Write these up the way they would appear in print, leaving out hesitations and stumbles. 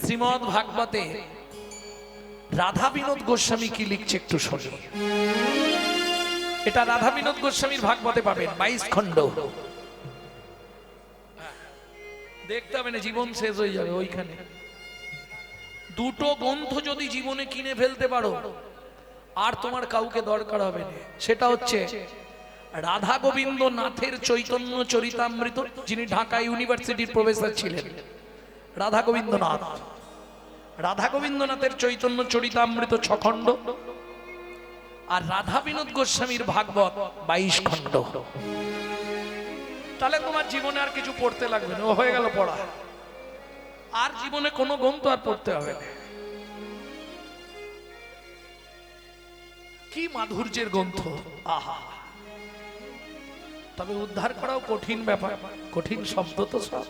শ্রীমদ্ ভাগবতে রাধা বিনোদ গোস্বামী কি লিখছে একটু শুনি। এটা রাধা বিনোদ গোস্বামীর ভাগবতে পাবেন 22 খণ্ড। দেখতে হবে না, জীবন শেষ হয়ে যাবে ওইখানে। দুটো গ্রন্থ যদি জীবনে কিনে ফেলতে পারো আর তোমার কাউকে দরকার হবে না। সেটা হচ্ছে রাধা গোবিন্দ নাথের চৈতন্য চরিতামৃত, যিনি ঢাকা ইউনিভার্সিটির প্রফেসর ছিলেন, রাধা গোবিন্দনাথ। রাধা গোবিন্দনাথের চৈতন্য চরিতামৃত 6 খণ্ড, আর রাধা বিনোদ গোস্বামীর ভাগবত 22 খণ্ড। তাহলে তোমার জীবনে আর কিছু পড়তে লাগবে না, ও হয়ে গেল পড়া। আর জীবনে কোনো গ্রন্থ আর পড়তে হবে না। কি মাধুর্যের গ্রন্থ, আহা! তবে উদ্ধার করাও কঠিন ব্যাপার, কঠিন শব্দ তো সব।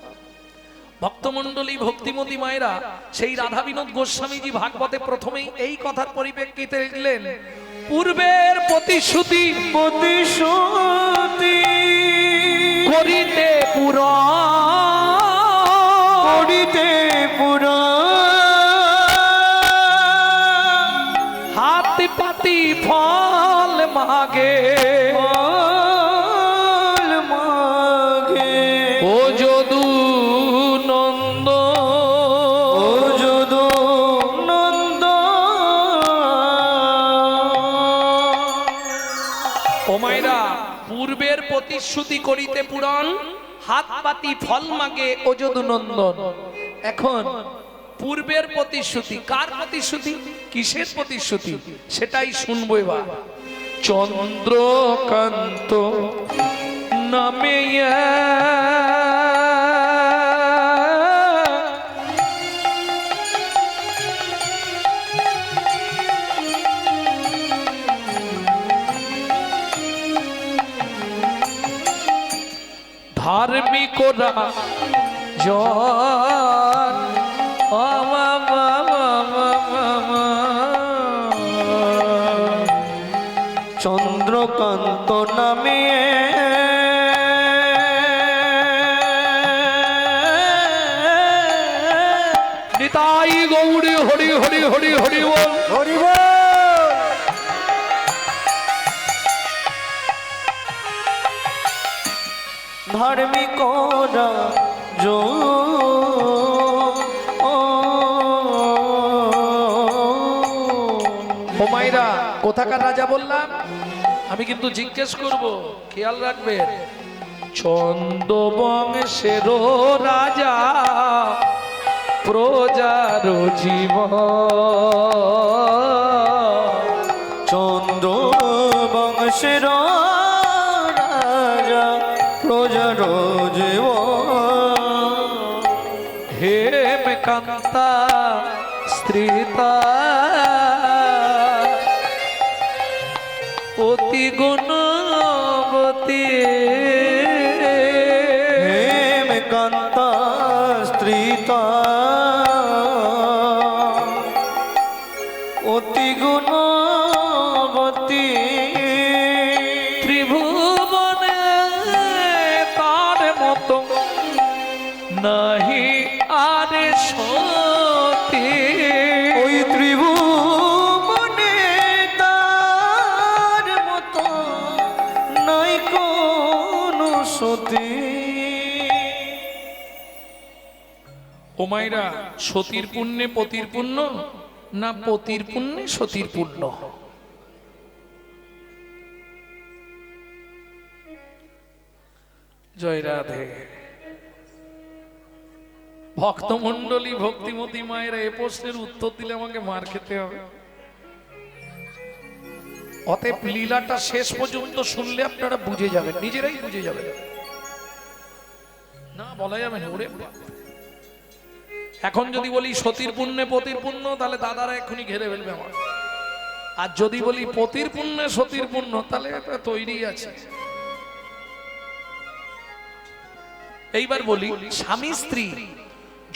ভক্তমণ্ডলী, ভক্তিমতী মায়েরা সেই রাধা বিনোদ গোস্বামীজি ভাগবতে প্রথমেই এই কথার পরিপ্রেক্ষিতে লিখলেন, পূর্বের প্রতিশ্রুতি প্রতিশ্রুতি করিতে পুরা হাত পাতি ফল মাগে ও যদু নন্দ, ও যদু নন্দ। ও মায়েরা, পূর্বের প্রতিশ্রুতি করিতে পুরাণ, হাত পাতি ফল মাগে ও যদু নন্দন। এখন পূর্বের প্রতিশ্রুতি, কার প্রতিশ্রুতি, কিসের প্রতিশ্রুতি, সেটাই শুনবো এবার। চন্দ্রকান্ত নামে ধার্মিকরা জন চন্দ্রকান্ত নামে নিতাই গৌরী হরি হরি হরি হরি বল, হরি বল। ধার্মিকরা হুমায়রা কোথাকার রাজা বললাম, আমি কিন্তু জিজ্ঞেস করব, খেয়াল রাখবেন। চন্দ্রবংশের রাজা প্রজার জীবন, চন্দ্রবংশের রাজা প্রজার জীবন। হেমকান্তা স্ত্রীতা অতি গুণবতী, হেমকান্তা স্ত্রীতা অতি গুণবতী। ত্রিভুবনে তার মতো নাহি আর সতী, ওই ত্রিভুবনে তার মতো নাই কোনো সতী। ও মায়েরা, সতীর পুণ্যে পতির পুণ্য না পতির পুণ্যে সতীর পুণ্য? জয় রাধে। ভক্তমণ্ডলী, ভক্তিমতী মায়েরা, এ প্রশ্নের উত্তর দিলে আমাকে মার খেতে হবে। অতএব লীলাটা শেষ পর্যন্ত শুনলে আপনারা বুঝে যাবেন, নিজেরাই বুঝে যাবেন। না বলা যাবে না। ওরে বাপ! এখন যদি বলি সতীর পুণ্যে পতির পুণ্য, তাহলে দাদারা এখনই ঘেরে ফেলবে আমার। আর যদি বলি পতির পুণ্যে সতীর পুণ্য, তাহলে এটা তৈরি আছে। এইবার বলি, স্বামী স্ত্রী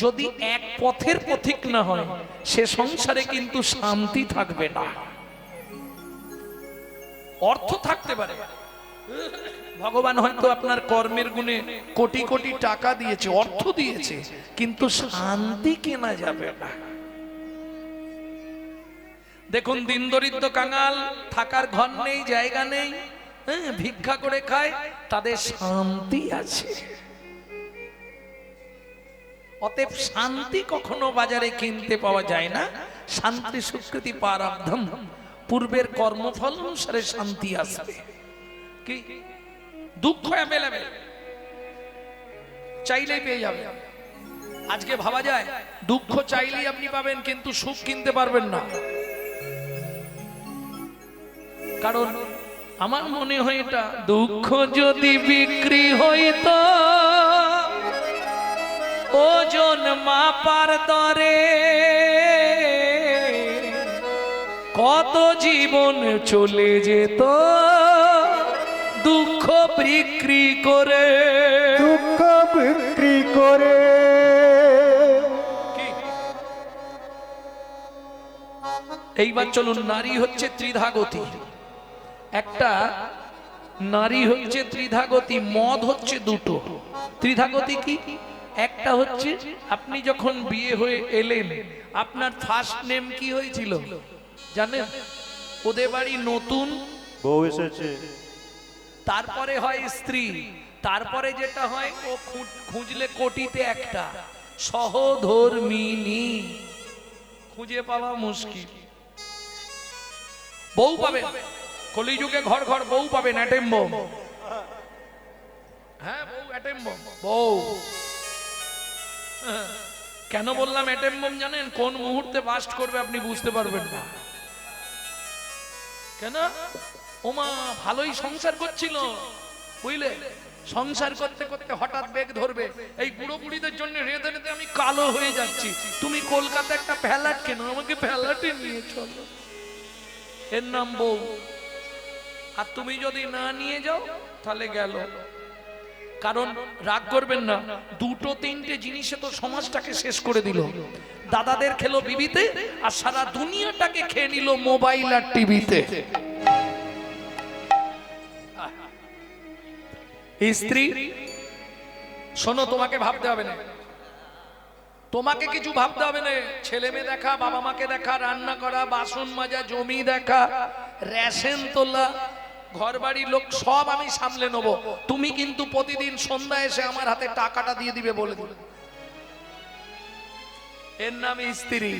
যদি এক পথের পথিক না হয়, সে সংসারে কিন্তু শান্তি থাকবে না। অর্থ থাকতে পারে, ভগবান হয়তো আপনার কর্মের গুণে কোটি কোটি টাকা দিয়েছে, অর্থ দিয়েছে, কিন্তু শান্তি কেনা যাবে না। দেখুন, দিন দরিদ্র কাঙাল, থাকার ঘর নেই, জায়গা নেই, হ্যাঁ, ভিক্ষা করে খায়, তাদের শান্তি আছে। অতএব শান্তি কখনো বাজারে কিনতে পাওয়া যায় না। শান্তি সুকৃতি প্রারব্ধম, পূর্বের কর্মফল অনুসারে শান্তি আসবে। কি দুঃখ অ্যাভেলেবেল, চাইলেই পেয়ে যাবে। আজকে ভাবা যায় দুঃখ চাইলেই আপনি পাবেন, কিন্তু সুখ কিনতে পারবেন না। কারণ আমার মনে হয় এটা, দুঃখ যদি বিক্রি হইতো ওজন মাপার দরে, কত জীবন চলে যেত দুঃখ বিক্রি করে। দুঃখ বিক্রি করে। এইবার চলুন, নারী হচ্ছে ত্রিধাগতি। একটা নারী হচ্ছে ত্রিধাগতি, মদ হচ্ছে দুটো। ত্রিধাগতি কি? একটা হচ্ছে আপনি যখন বিয়ে হয়ে এলেন, আপনার ফার্স্ট নেম কি হয়েছিল জানেন? ওদের বাড়ি নতুন বউ এসেছে, তারপরে হয় স্ত্রী, তারপরে যেটা হয় ও খুঁজলে কোটিতে একটা সহধর্মিনী, খুঁজে পাওয়া মুশকিল। বউ পাবেন কলিযুগে, ঘর ঘর বউ পাবেন, অ্যাটেম বম। হ্যাঁ, বউ অ্যাটেম বম, বউ। কেন বললাম অ্যাটেম বম জানেন? কোন মুহূর্তে বাস্ট করবে আপনি বুঝতে পারবেন না। কেন? ওমা ভালোই সংসার করছিল, বুঝলে, সংসার করতে করতে হঠাৎ বেগ ধরবে, এই বুড়ো বুড়িদের জন্য রেঁধে রেঁধে আমি কালো হয়ে যাচ্ছি, তুমি কলকাতা একটা ফ্ল্যাট কেন, আমাকে ফ্ল্যাটে নিয়ে চলো, এর নাম বউ। আর তুমি যদি না নিয়ে যাও তাহলে গেল। কারণ রাগ করবেন না, দুটো তিনটে জিনিসে তো সমাজটাকে শেষ করে দিল। দাদাদের খেলো বিবিতে, আর সারা দুনিয়াটাকে খেয়ে নিল মোবাইল আর টিভিতে। স্ত্রী শোনো, তোমাকে ভাবতে হবে না, তোমাকে কিছু ভাবতে হবে না। ছেলে মেয়ে দেখা, বাবা মাকে দেখা, রান্না করা, বাসন মাজা, জমি দেখা, রেশন তোলা, ঘর বাড়ির লোক সব আমি সামলে নেব। তুমি কিন্তু প্রতিদিন সন্ধ্যা এসে আমার হাতে টাকাটা দিয়ে দিবে বলে দিল। এর নাম স্ত্রী।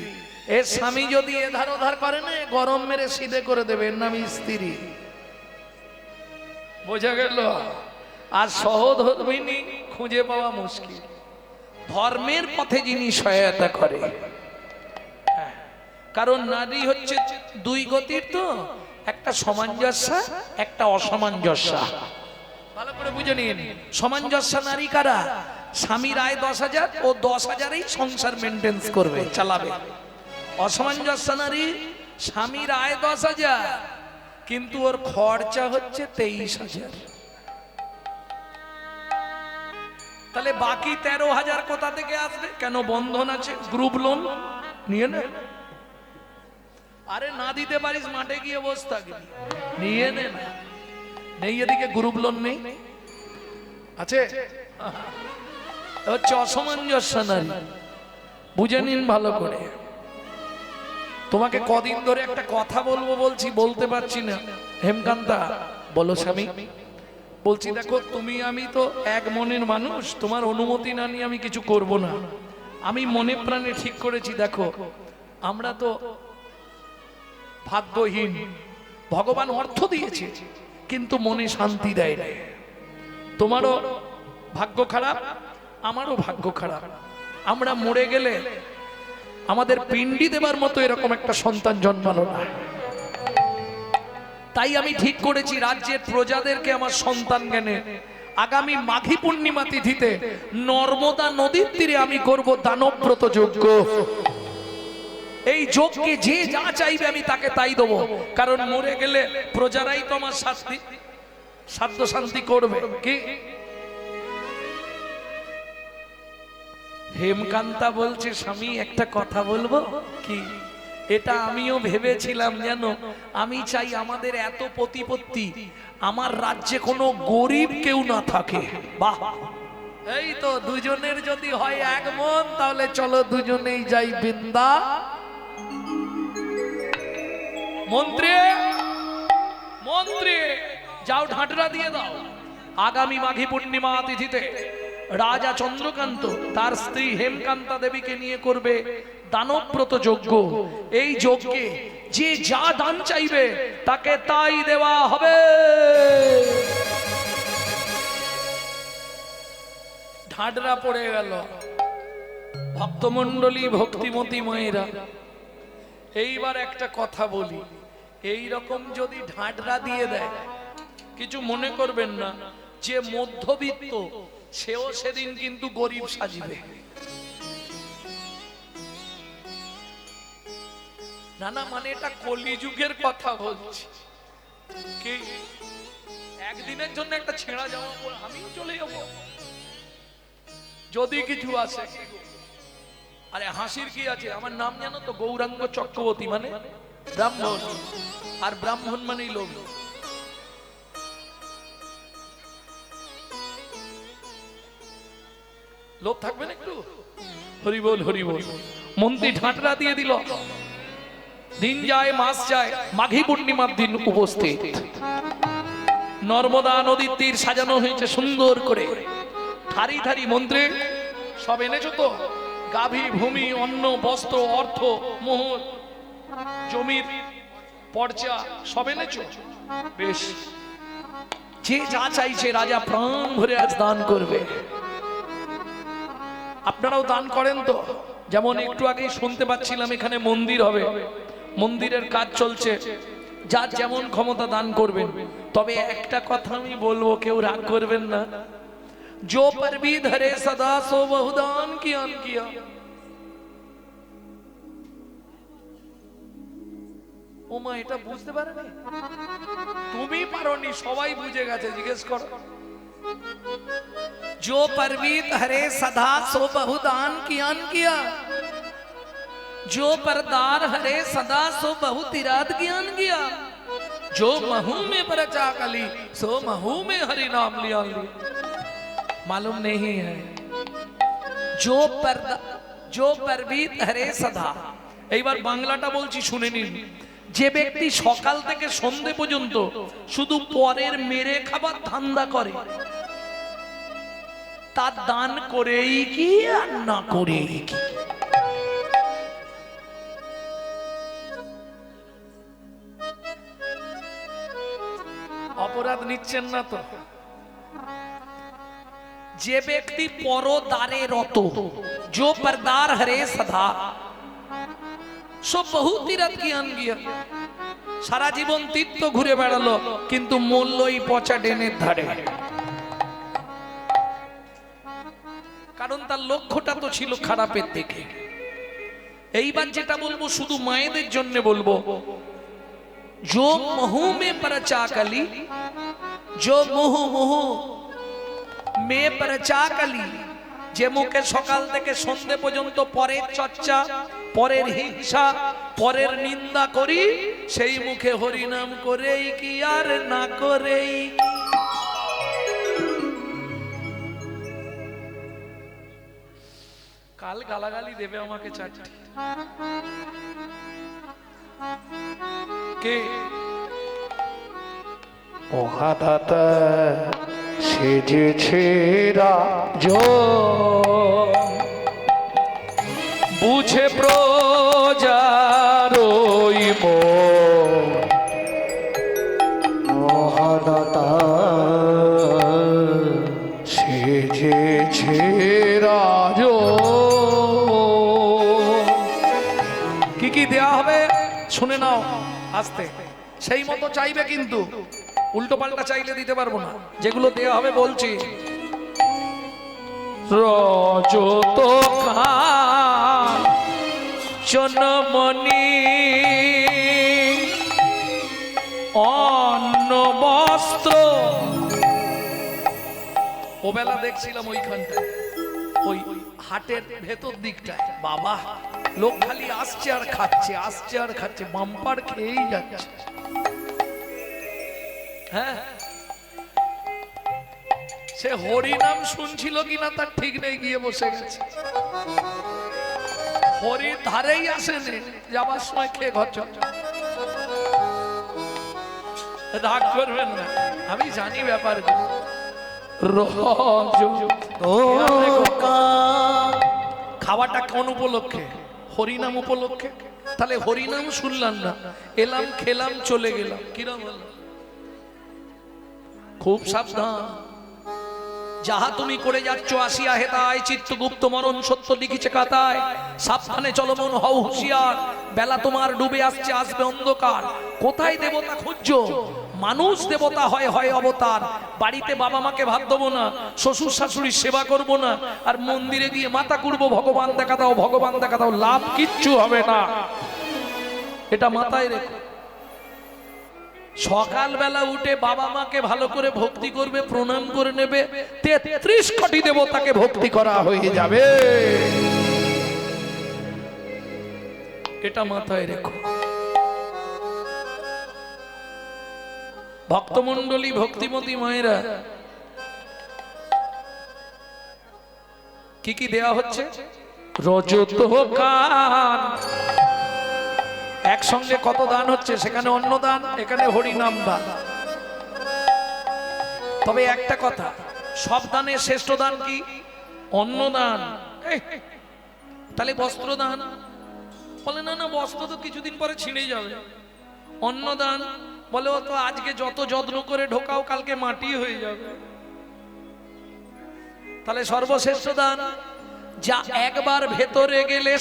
এর স্বামী যদি এধার ওধার করে না, গরম মেরে সিধে করে দেবে, এর নাম স্ত্রী। বোঝা গেল? আর সহধর্মিনী খুঁজে পাওয়া মুশকিল। ধর্মের পথে যিনি সহায়তা করে, কারণ নারী হচ্ছে দুই গতির, তো একটা সামঞ্জস্য, একটা অসামঞ্জস্য। ভালো করে বুঝে নিন, সামঞ্জস্য নারী কারা? স্বামীর আয় 10,000, ও 10,000-এই সংসার মেনটেন্স করবে, চালাবে। অসামঞ্জস্য নারী, স্বামীর আয় 10,000, কিন্তু ওর খরচা হচ্ছে 23,000। তাহলে বাকি 13,000 কোথা থেকে আসবে? কেন? বন্ধন আছে, গ্রুপ লোন নিয়ে নে। আরে না দিতে পারিস, মাঠে গিয়ে বসে থাকবি, নিয়ে নে না। নেই এদিকে গ্রুপ লোন নেই, আছে হচ্ছে অসামঞ্জস্য নারী। বুঝে নিন ভালো করে। তোমাকে কদিন ধরে একটা কথা বলবো বলছি, বলতে পারছি না। হেমকান্তা বলো স্বামী। বলছি দেখো, তুমি আমি তো এক মনের মানুষ, তোমার অনুমতি না নিয়ে আমি কিছু করব না। আমি মনে প্রাণে ঠিক করেছি, দেখো আমরা তো ভাগ্যহীন, ভগবান অর্থ দিয়েছে কিন্তু মনে শান্তি দেয় না। তোমারও ভাগ্য খারাপ, আমারও ভাগ্য খারাপ। আমরা মরে গেলে আমাদের পিণ্ডি দেবার মতো এরকম একটা সন্তান জন্মালো না। তাই আমি ঠিক করেছি, রাজ্যের প্রজাদেরকে আমার সন্তান জ্ঞানে আগামী মাঘী পূর্ণিমা তিথিতে নর্মদা নদীর তীরে আমি করব দানব্রত যজ্ঞ। এই যজ্ঞে যে যা চাইবে আমি তাকে তাই দেবো, কারণ মরে গেলে প্রজারাই তো আমার সাধ্য শান্তি করবে। কি হেমকান্তা বলছে, স্বামী একটা কথা বলবো। কি? এটা আমিও ভেবেছিলাম জানো। আমি চাই আমাদের এত প্রতিপত্তি, আমার রাজ্যে কোনো গরিব কেউ না থাকে। বাহ, এই তো দুজনের যদি হয় এক মন, তাহলে চলো দুজনেই যাই বৃন্দা। মন্ত্রী মন্ত্রী যাও, ঢাঁটরা দিয়ে দাও। আগামী মাঘী পূর্ণিমা তিথিতে রাজা চন্দ্রকান্ত তার স্ত্রী হেমকান্তা দেবীকে নিয়ে করবে দানব্রত যজ্ঞ। এই যজ্ঞে যে যা দান চাইবে তাকে তাই দেওয়া হবে। ঢাঁটরা পড়ে গেল। ভক্তমণ্ডলী, ভক্তিমতী মায়েরা, এইবার একটা কথা বলি, এই রকম যদি ঢাঁটরা দিয়ে দেয়, কিছু মনে করবেন না, যে মধ্যবিত্ত সেও সেদিন কিন্তু গরিব সাজিবে। না না, মানে এটা কলিযুগের কথা বলছি। কি একদিনের জন্য একটা ছেঁড়া জামা পরে আমিও চলে যাব যদি কিছু আসে? আরে হাসির কি আছে? আমার নাম জানো তো, গৌরাঙ্গ চক্রবর্তী, মানে ব্রাহ্মণ। আর ব্রাহ্মণ মানেই লোভ। লোভ থাকবেন একটু? হরি বল হরি বল। মন্ত্রী ঢাঁটরা দিয়ে দিল। দিন যায় মাস যায়, মাঘী পূর্ণিমার দিন উপস্থিত। নর্মদা নদীর তীর সাজানো হয়েছে সুন্দর করে। থারি থারি মন্ত্রী সব এনেছো তো? গাভী, ভূমি, অন্ন, বস্ত্র, অর্থ, মোহর, জমির পর্চা সব এনেছো? বেশ, যে যা চাইছে রাজা প্রাণ ভরে আজ দান করবে। আপনারাও দান করেন তো? যেমন একটু আগেই শুনতে পাচ্ছিলাম এখানে মন্দির হবে, মন্দিরের কাজ চলছে। যার যেমন ক্ষমতা দান করবেন। তবে একটা কথা আমি বলবো, কেউ রাগ করবেন না, जो पर भी धरे सदा सो बहुदान किया। ও মা, এটা বুঝতে পারেনি? তুমি পারোনি, সবাই বুঝে গেছে, জিজ্ঞেস করো। जो पर भी धरे सदा सो बहुदान किया, जो परदार हरे सदा सो बहुत इराद ज्ञान किया, जो महू में परचा कली सो महू में हरि नाम लिया। मालूम नहीं है? जो परवीत हरे सदा। এইবার বাংলাটা বলছি, শুনে নিন। যে ব্যক্তি সকাল থেকে সন্ধে পর্যন্ত শুধু পরের মেরে খাবার ধান্দা করে, তার দান করেই কি আর না করেই কি? অপরাধ নিচ্ছেন না তো? যে ব্যক্তি পরদারে রত, जो परदार हरे सदा सो बहुत तीरथ ज्ञान किया। সারা জীবন তীর্থ ঘুরে বেড়ালো, কিন্তু মূল্যই পচা ডেনের ধারে। কারণ তার লক্ষ্যটা তো ছিল খারাপের দিকে। এইবার যেটা বলবো শুধু মায়েদের জন্য বলবো, जो महू में परचा कली, जो मुहु মেয়ে পরচা কলি, যে মুখে সকাল থেকে সন্ধে পর্যন্ত পরের চর্চা, পরের হিংসা, পরের নিন্দা করি, সেই মুখে হরিনাম করেই কি আর না করেই। কাল গালাগালি দেবে আমাকে চারটি। কে? মহাদাতা সেজেছে রাজ, বুঝে প্রজার মহাদাতা সেজেছে রাজ। কি কি দেয়া হবে শুনে নাও আস্তে। সেই মতো চাইবে, কিন্তু উল্টো পাল্টা চাইলে দিতে পারবো না। যেগুলো দেয়া হবে বলছি, রজত কাঞ্চনমণি, অন্ন বস্ত্র। ও বেলা দেখছিলাম ওইখানটায়, ওই হাটের ভেতর দিকটায়, বাবা লোক খালি আসছে আর খাচ্ছে, আসছে আর খাচ্ছে, বাম্পার খেয়েই যাচ্ছে। হ্যাঁ, সে হরিনাম শুনছিল কিনা তার ঠিক নেই, গিয়ে বসে গেছে। হরির ধারেই আসেনি, যাবার সময় খেয়ে ঘর চল। রাগ করবেন না, আমি জানি ব্যাপার। খাওয়াটা কোন উপলক্ষে? হরিনাম উপলক্ষে। তাহলে হরিনাম শুনলাম না, এলাম খেলাম চলে গেলাম, কিরম হলো? খুব সাবধান। যাহা তুমি করে যাচ্ছ আসিয়া হেতায়, চিত্তগুপ্ত মরণ সত্য লিখিছে খাতায়। সাবধানে চলো মন, হও হুঁশিয়ার, বেলা তোমার ডুবে আসছে, আসবে অন্ধকার। কোথায় দেবতা খুঁজছো? মানুষ দেবতা হয়, হয় অবতার। বাড়িতে বাবা মাকে ভাত দেবো না, শ্বশুর শাশুড়ির সেবা করব না, আর মন্দিরে গিয়ে মাথা কুড়বো, ভগবান দেখা দাও, ভগবান দেখা দাও, লাভ কিচ্ছু হবে না। এটা মাথায় রেখো। সকালবেলা উঠে বাবা মাকে ভালো করে ভক্তি করবে, প্রণাম করে নেবে, 33 কোটি দেবতাকে ভক্তি করা হয়ে যাবে। এটা মাথায় রেখো। ভক্তমণ্ডলী, ভক্তিমতী মায়েরা, কি কি দেয়া হচ্ছে? রজত কান। একসঙ্গে কত দান হচ্ছে? সেখানে অন্ন দান, এখানে হরিনাম দান। তবে একটা কথা, সব দানের শ্রেষ্ঠ দান কি? অন্ন দান। তাহলে বস্ত্র দান বলে না, না বস্ত্র তো কিছুদিন পরে ছিঁড়ে যাবে। অন্ন দান বলে ও তো আজকে যত যত্ন করে ঢোকাও কালকে মাটি হয়ে যাবে। তাহলে সর্বশ্রেষ্ঠ দান, যা একবার ভেতরে গেলে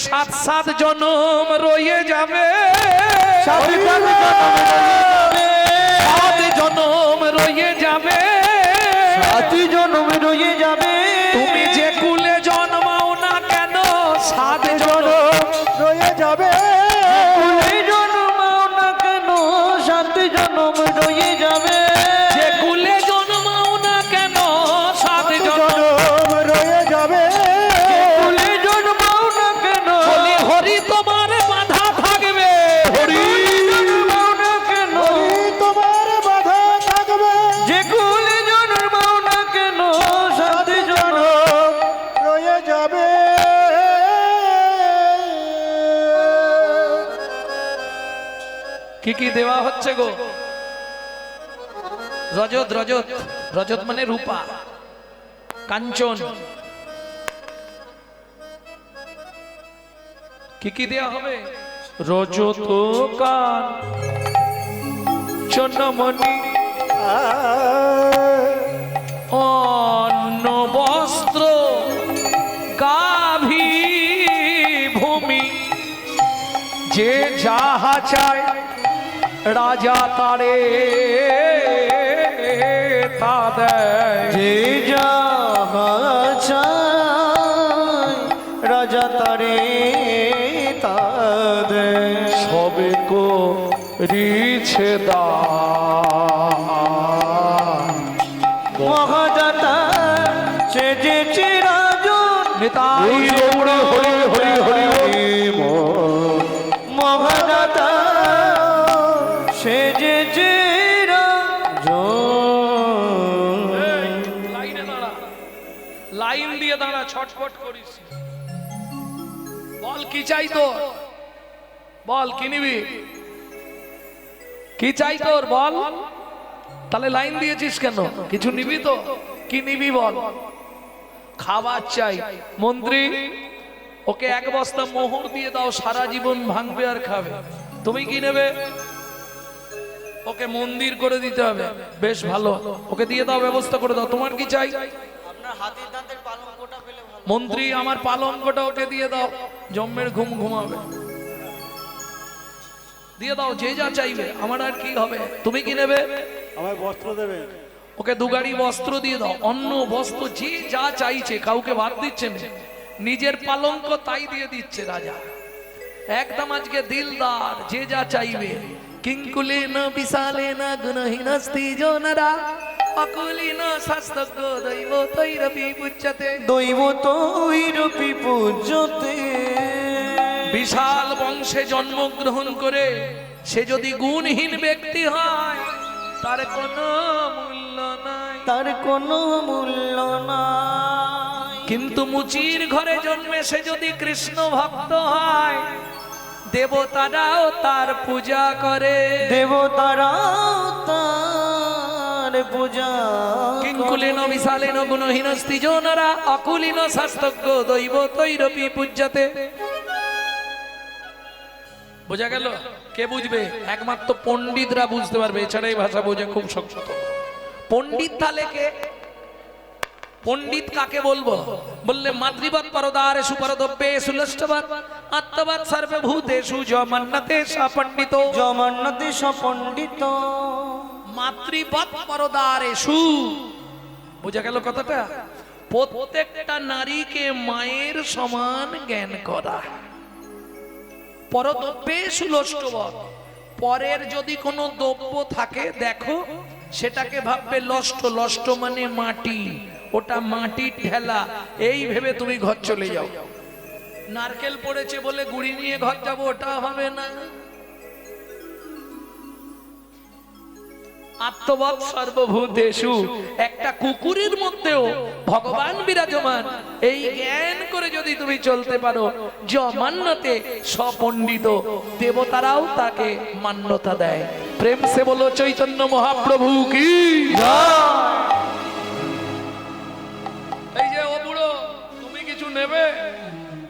7 জনম রয়ে যাবে। 7 জনম রয়ে যাবে, 7 জনম রয়ে যাবে। তুমি যে কুলে জন্মাও না কেন, 7 জনম রয়ে যাবে। কুলে জন্মাও না কেন, 7 জনম রয়ে যাবে। যে কুলে জন্মাও না কেন, 7 জনম রয়ে যাবে। কুলে জন্মাও না কেন, বলি হরি তোমার বাধা থাকবে। হরি জন্মাও না কেন, তোমার বাধা থাকবে। যে কুলে জন্মাও না কেন, 7 জনম রয়ে যাবে। কি কি দেওয়া হচ্ছে গো? রজত, রজত, রজত মানে রূপা, কাঞ্চন। কি কি দেওয়া হবে? রজত কান চন্নমণি, অন্ন বস্ত্র গাভী ভূমি। যে যাহা চায় রাজা তারে তা দেয়। যে যাহা চায় রাজা তারে তা দেয়। সবে করিছে দান, মহাদাতা সেজেছে রাজন। নিতাই গৌর হরি হরি হরি মহাদাতা সেজেছে রাজন। লাইনে দাঁড়া, লাইন দিয়ে দাঁড়া, ছটফট করিস। বল কি চাই তোর, বল কি নিবি, কি চাই তোর বল। তাহলে লাইন দিয়েছিস কেন? কিছু নিবি তো? কি নিবি বল। খাবার চাই। মন্ত্রী, ওকে 1 বস্তা মোহর দিয়ে দাও, সারা জীবন ভাঙবে আর খাবে। তুমি কি নেবে? ওকে মন্দির করে দিতে হবে। বেশ ভালো, ওকে দিয়ে দাও, ব্যবস্থা করে দাও। তোমার কি চাই? আপনার হাতির দাঁতের পালঙ্কটা পেলে ভালো। মন্ত্রী, আমার পালঙ্কটা ওকে দিয়ে দাও, জম্মের ঘুম ঘুমাবে। দিয়ে দাও, যে যা চাইবে, আমার আর কি হবে। তুমি কি নেবে? আমায় বস্ত্র দেবেন। ওকে 2 গাড়ি বস্ত্র দিয়ে দাও, অন্ন বস্ত্র যে যা চাইছে, কাউকে বাদ দিচ্ছে না। নিজের পালঙ্ক তাই দিয়ে দিচ্ছে রাজা। একদম আজকে দিলদার, যে যা চাইবে। কিঙ্কুলে না বিশালে না গুণহীনস্তি জনরা, অকুলি না শাস্তজ্ঞ দৈব তৈরপি পুচ্যতে। দৈব তৈরপি পূজ্যতে। বিশাল বংশে জন্মগ্রহণ করে সে যদি গুণহীন ব্যক্তি হয় তার কোনো মূল্য নাই, তার কোনো মূল্য নাই। কিন্তু মুচির ঘরে জন্মে সে যদি কৃষ্ণ ভক্ত হয় দেবতারাও তার পূজা করে, দেবতারাও তার পূজা কিঙ্কুলেন বিশালেন গুণহীনস্তি জনরা অকুলীন শাস্ত্রজ্ঞ দৈব তৈরপি পূজ্যতে। বোঝা গেল? কে বুঝবে? একমাত্র পণ্ডিতরা বুঝতে পারবে, এছাড়া এই ভাষা বোঝা খুব শক্ত। পণ্ডিত তাহলে কে? পণ্ডিত কাকে বলবো? বললে মাতৃবৎ পরদারে সুপরদব্যে সুলষ্টবৎ আত্মবৎ সর্বভূতেষু জমান্নতে সপণ্ডিত। জমান্নতে সপণ্ডিত। মাতৃবৎ পরদারেষু, বোঝা গেল কথাটা? প্রত্যেকটা নারীকে মায়ের সমান জ্ঞান করা। পরদ্রব্যে সুলষ্টবৎ, পরের যদি কোনো দ্রব্য থাকে দেখো সেটাকে ভাববে লষ্ট, লষ্ট মানে মাটি, ওটা মাটির ঠেলা, এই ভেবে তুমি ঘর চলে যাও। নারকেল পড়েছে বলে গুড়ি নিয়ে ঘর যাবো, ওটা হবে না। আত্মবৎ সর্বভূতেষু, একটা কুকুরের মধ্যেও ভগবান বিরাজমান, এই জ্ঞান করে যদি তুমি চলতে পারো জমান্নতে সপণ্ডিত, দেবতারাও তাকে মান্যতা দেয়। প্রেম সে বলো চৈতন্য মহাপ্রভু কি জয়। এই যে ও বুড়ো, তুমি কিছু নেবে?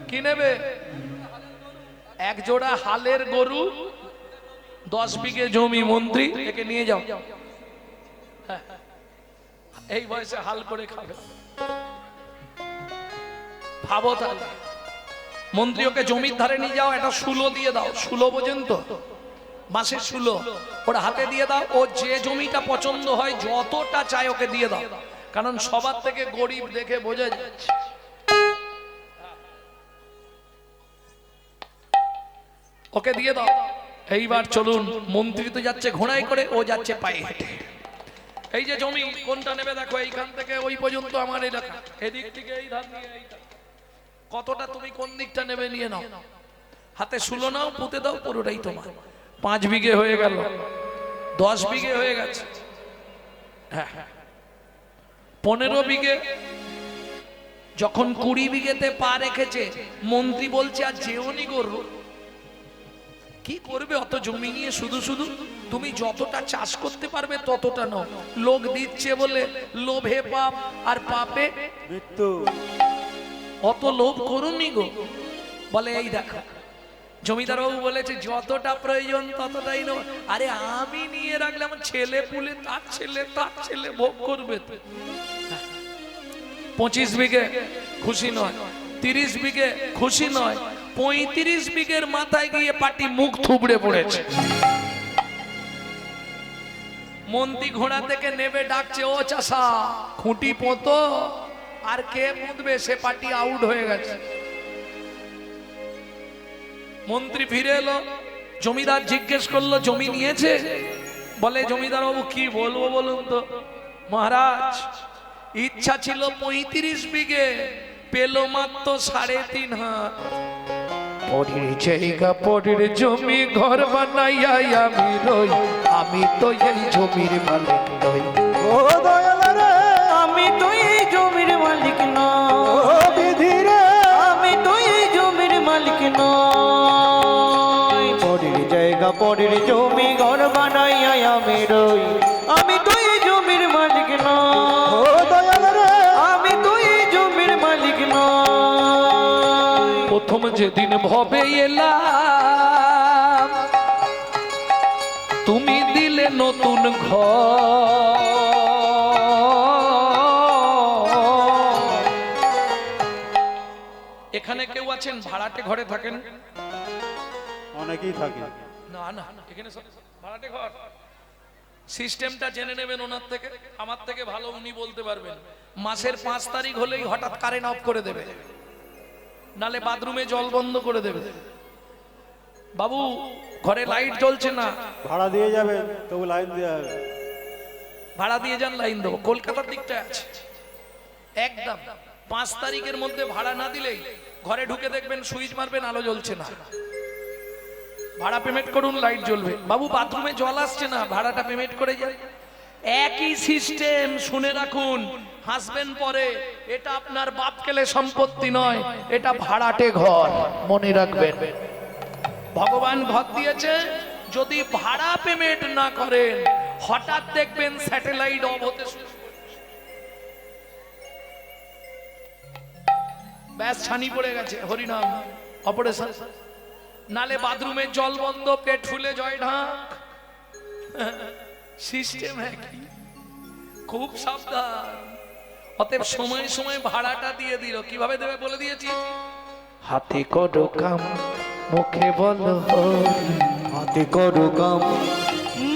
কি নেবে? এক জোড়া হালের গরু, 10 বিঘে জমি, মন্ত্রী একে নিয়ে যাও। এই বয়সে হাল করে খাবে, ভাবো তাহলে। মন্ত্রী ওকে জমির ধারে নিয়ে যাও, একটা শুলো দিয়ে দাও, শুলো বোঝেন তো, বাঁশের শুলো, ওর হাতে দিয়ে দাও। ও যে জমিটা পছন্দ হয় যতটা চায় ওকে দিয়ে দাও, কারণ সবার থেকে গরিব দেখে বোঝা যাচ্ছে। ওকে দিয়ে দাও। এইবার চলুন, মন্ত্রী তো যাচ্ছে ঘোড়ায় করে, ও যাচ্ছে পায়ে হেঁটে। এই যে জমি কোনটা নেবে দেখো, এইখান থেকে ওই পর্যন্ত আমার এলাকা, এদিক থেকে এই ধার নিয়ে এই ধার। কতটা তুমি কোন দিকটা নেবে নিয়ে নাও, হাতে শুলো নাও, পুঁতে দাও, পুরোটাই তোমার। 5 বিঘে হয়ে গেল, 10 বিঘে হয়ে গেছে, হ্যাঁ 15 বিঘে। যখন 20 বিঘেতে পা রেখেছে, মন্ত্রী বলছে আর যেওনি গরু, কি করবে অত জমি নিয়ে শুধু শুধু? তুমি যতটা চাষ করতে পারবে ততটা নাও, লোক দিচ্ছে বলে লোভে পাপ আর পাপে মৃত্যু। অত লোভ করুনি গো। বলে এই দেখো, জমিদার বাবু বলেছে যতটা প্রয়োজন ততটাই নাও। আরে আমি নিয়ে রাখলে আমার ছেলে পুলে, তার ছেলে ভোগ করবে তো। 25 বিঘে খুশি নয়, 30 বিঘে খুশি নয়, 35 বিঘের মাথায় গিয়ে পাটি মুখ থুবড়ে পড়েছে। মন্ত্রী ঘোড়া থেকে নেবে ডাকছে, ও চাষা খুঁটি পোঁতো। আর কে পুঁতবে? সে পাটি আউট হয়ে গেছে। মন্ত্রী ফিরে এলো, জমিদার জিজ্ঞেস করলো জমি নিয়েছে? বলে জমিদার বাবু কি বলবো বলুন তো মহারাজ, ইচ্ছা ছিল 35 বিঘে, পেল মাত্র 3.5 হাত। পরের জায়গা পরের জমি ঘর বানাইয়া আমি রই, আমি তো এই জমির মালিক নই। ও দয়াল রে, আমি তো এই জমির মালিক নই। বিধি রে, আমি তো এই জমির মালিক নই। পরের জায়গা পরের জমি ঘর বানাইয়া আমি রই, আমি তো এই জমির মালিক নই। ও দয়াল রে, আমি তো এই জমির মালিক নই। প্রথম যেদিন ভবে এলাম তুমি দিলে নতুন ঘর, এখানে কেউ আছেন ভাড়াটে ঘরে থাকেন? অনেকেই থাকে। না না, এখানে ভাড়াটে ঘর। সিস্টেমটা জেনে নেবেন ওনার থেকে, আমার থেকে ভালো উনি বলতে পারবেন। মাসের 5 তারিখ হলেই হঠাৎ কারেন্ট অফ করে দেবে, নালে বাথরুমে জল বন্ধ করে দেবে। বাবু ঘরে লাইট জ্বলছে না, ভাড়া দিয়ে যাবেন, তবু লাইন দেওয়া হবে। ভাড়া দিয়ে যান, লাইন দেবো। কলকাতার দিকটা আছে একদম 5 তারিখের মধ্যে ভাড়া না দিলেই ঘরে ঢুকে দেখবেন সুইচ মারবেন আলো জ্বলছে না, ভাড়া পেমেন্ট করুন লাইট জ্বলবে। বাবু বাথরুমে জল আসছে না, ভাড়াটা পেমেন্ট করে যায়। একই সিস্টেম, শুনে রাখুন, হাসবেন পরে, এটা আপনার বাপ কেলে সম্পত্তি নয়, এটা ভাড়াটে ঘর, মনে রাখবেন। ভগবান ঘর দিয়েছে, যদি ভাড়া পেমেন্ট না করেন হঠাৎ দেখবেন স্যাটেলাইট অফ হতে শুরু করে। ব্যাস ছানি পড়ে গেছে, হরিনাম অপারেশন। নালে বাথরুমে জল বন্ধ, পেট ফুলে জয় ঢাক, সিস্টেম একই। খুব সাবধান। অতএব সময় সময় ভাড়াটা দিয়ে দিল। কিভাবে দেবে বলে দিয়েছি। হাতে করো কাম মুখে বলো হরি, হাতে করো কাম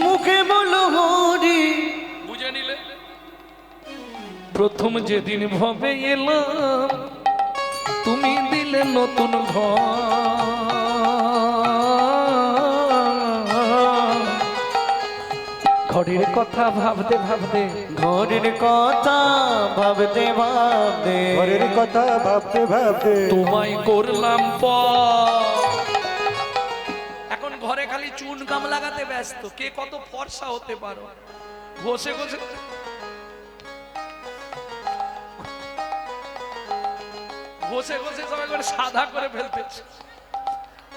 মুখে বলো হরি। বুঝে নিলে। প্রথম যেদিন ভবে এলাম তুমি দিলে নতুন ঘরের কথা ভাবতে ভাবতে, ঘরের কথা ভাবতে ভাবতে, ঘরের কথা ভাবতে ভাবতে তোমায় করলাম এখন ঘরে খালি চুন কাম লাগাতে ব্যস্ত। কে কত ফর্সা হতে পারো, ঘষে ঘষে ঘষে ঘষে সবাই করে সাদা করে ফেলতেছে।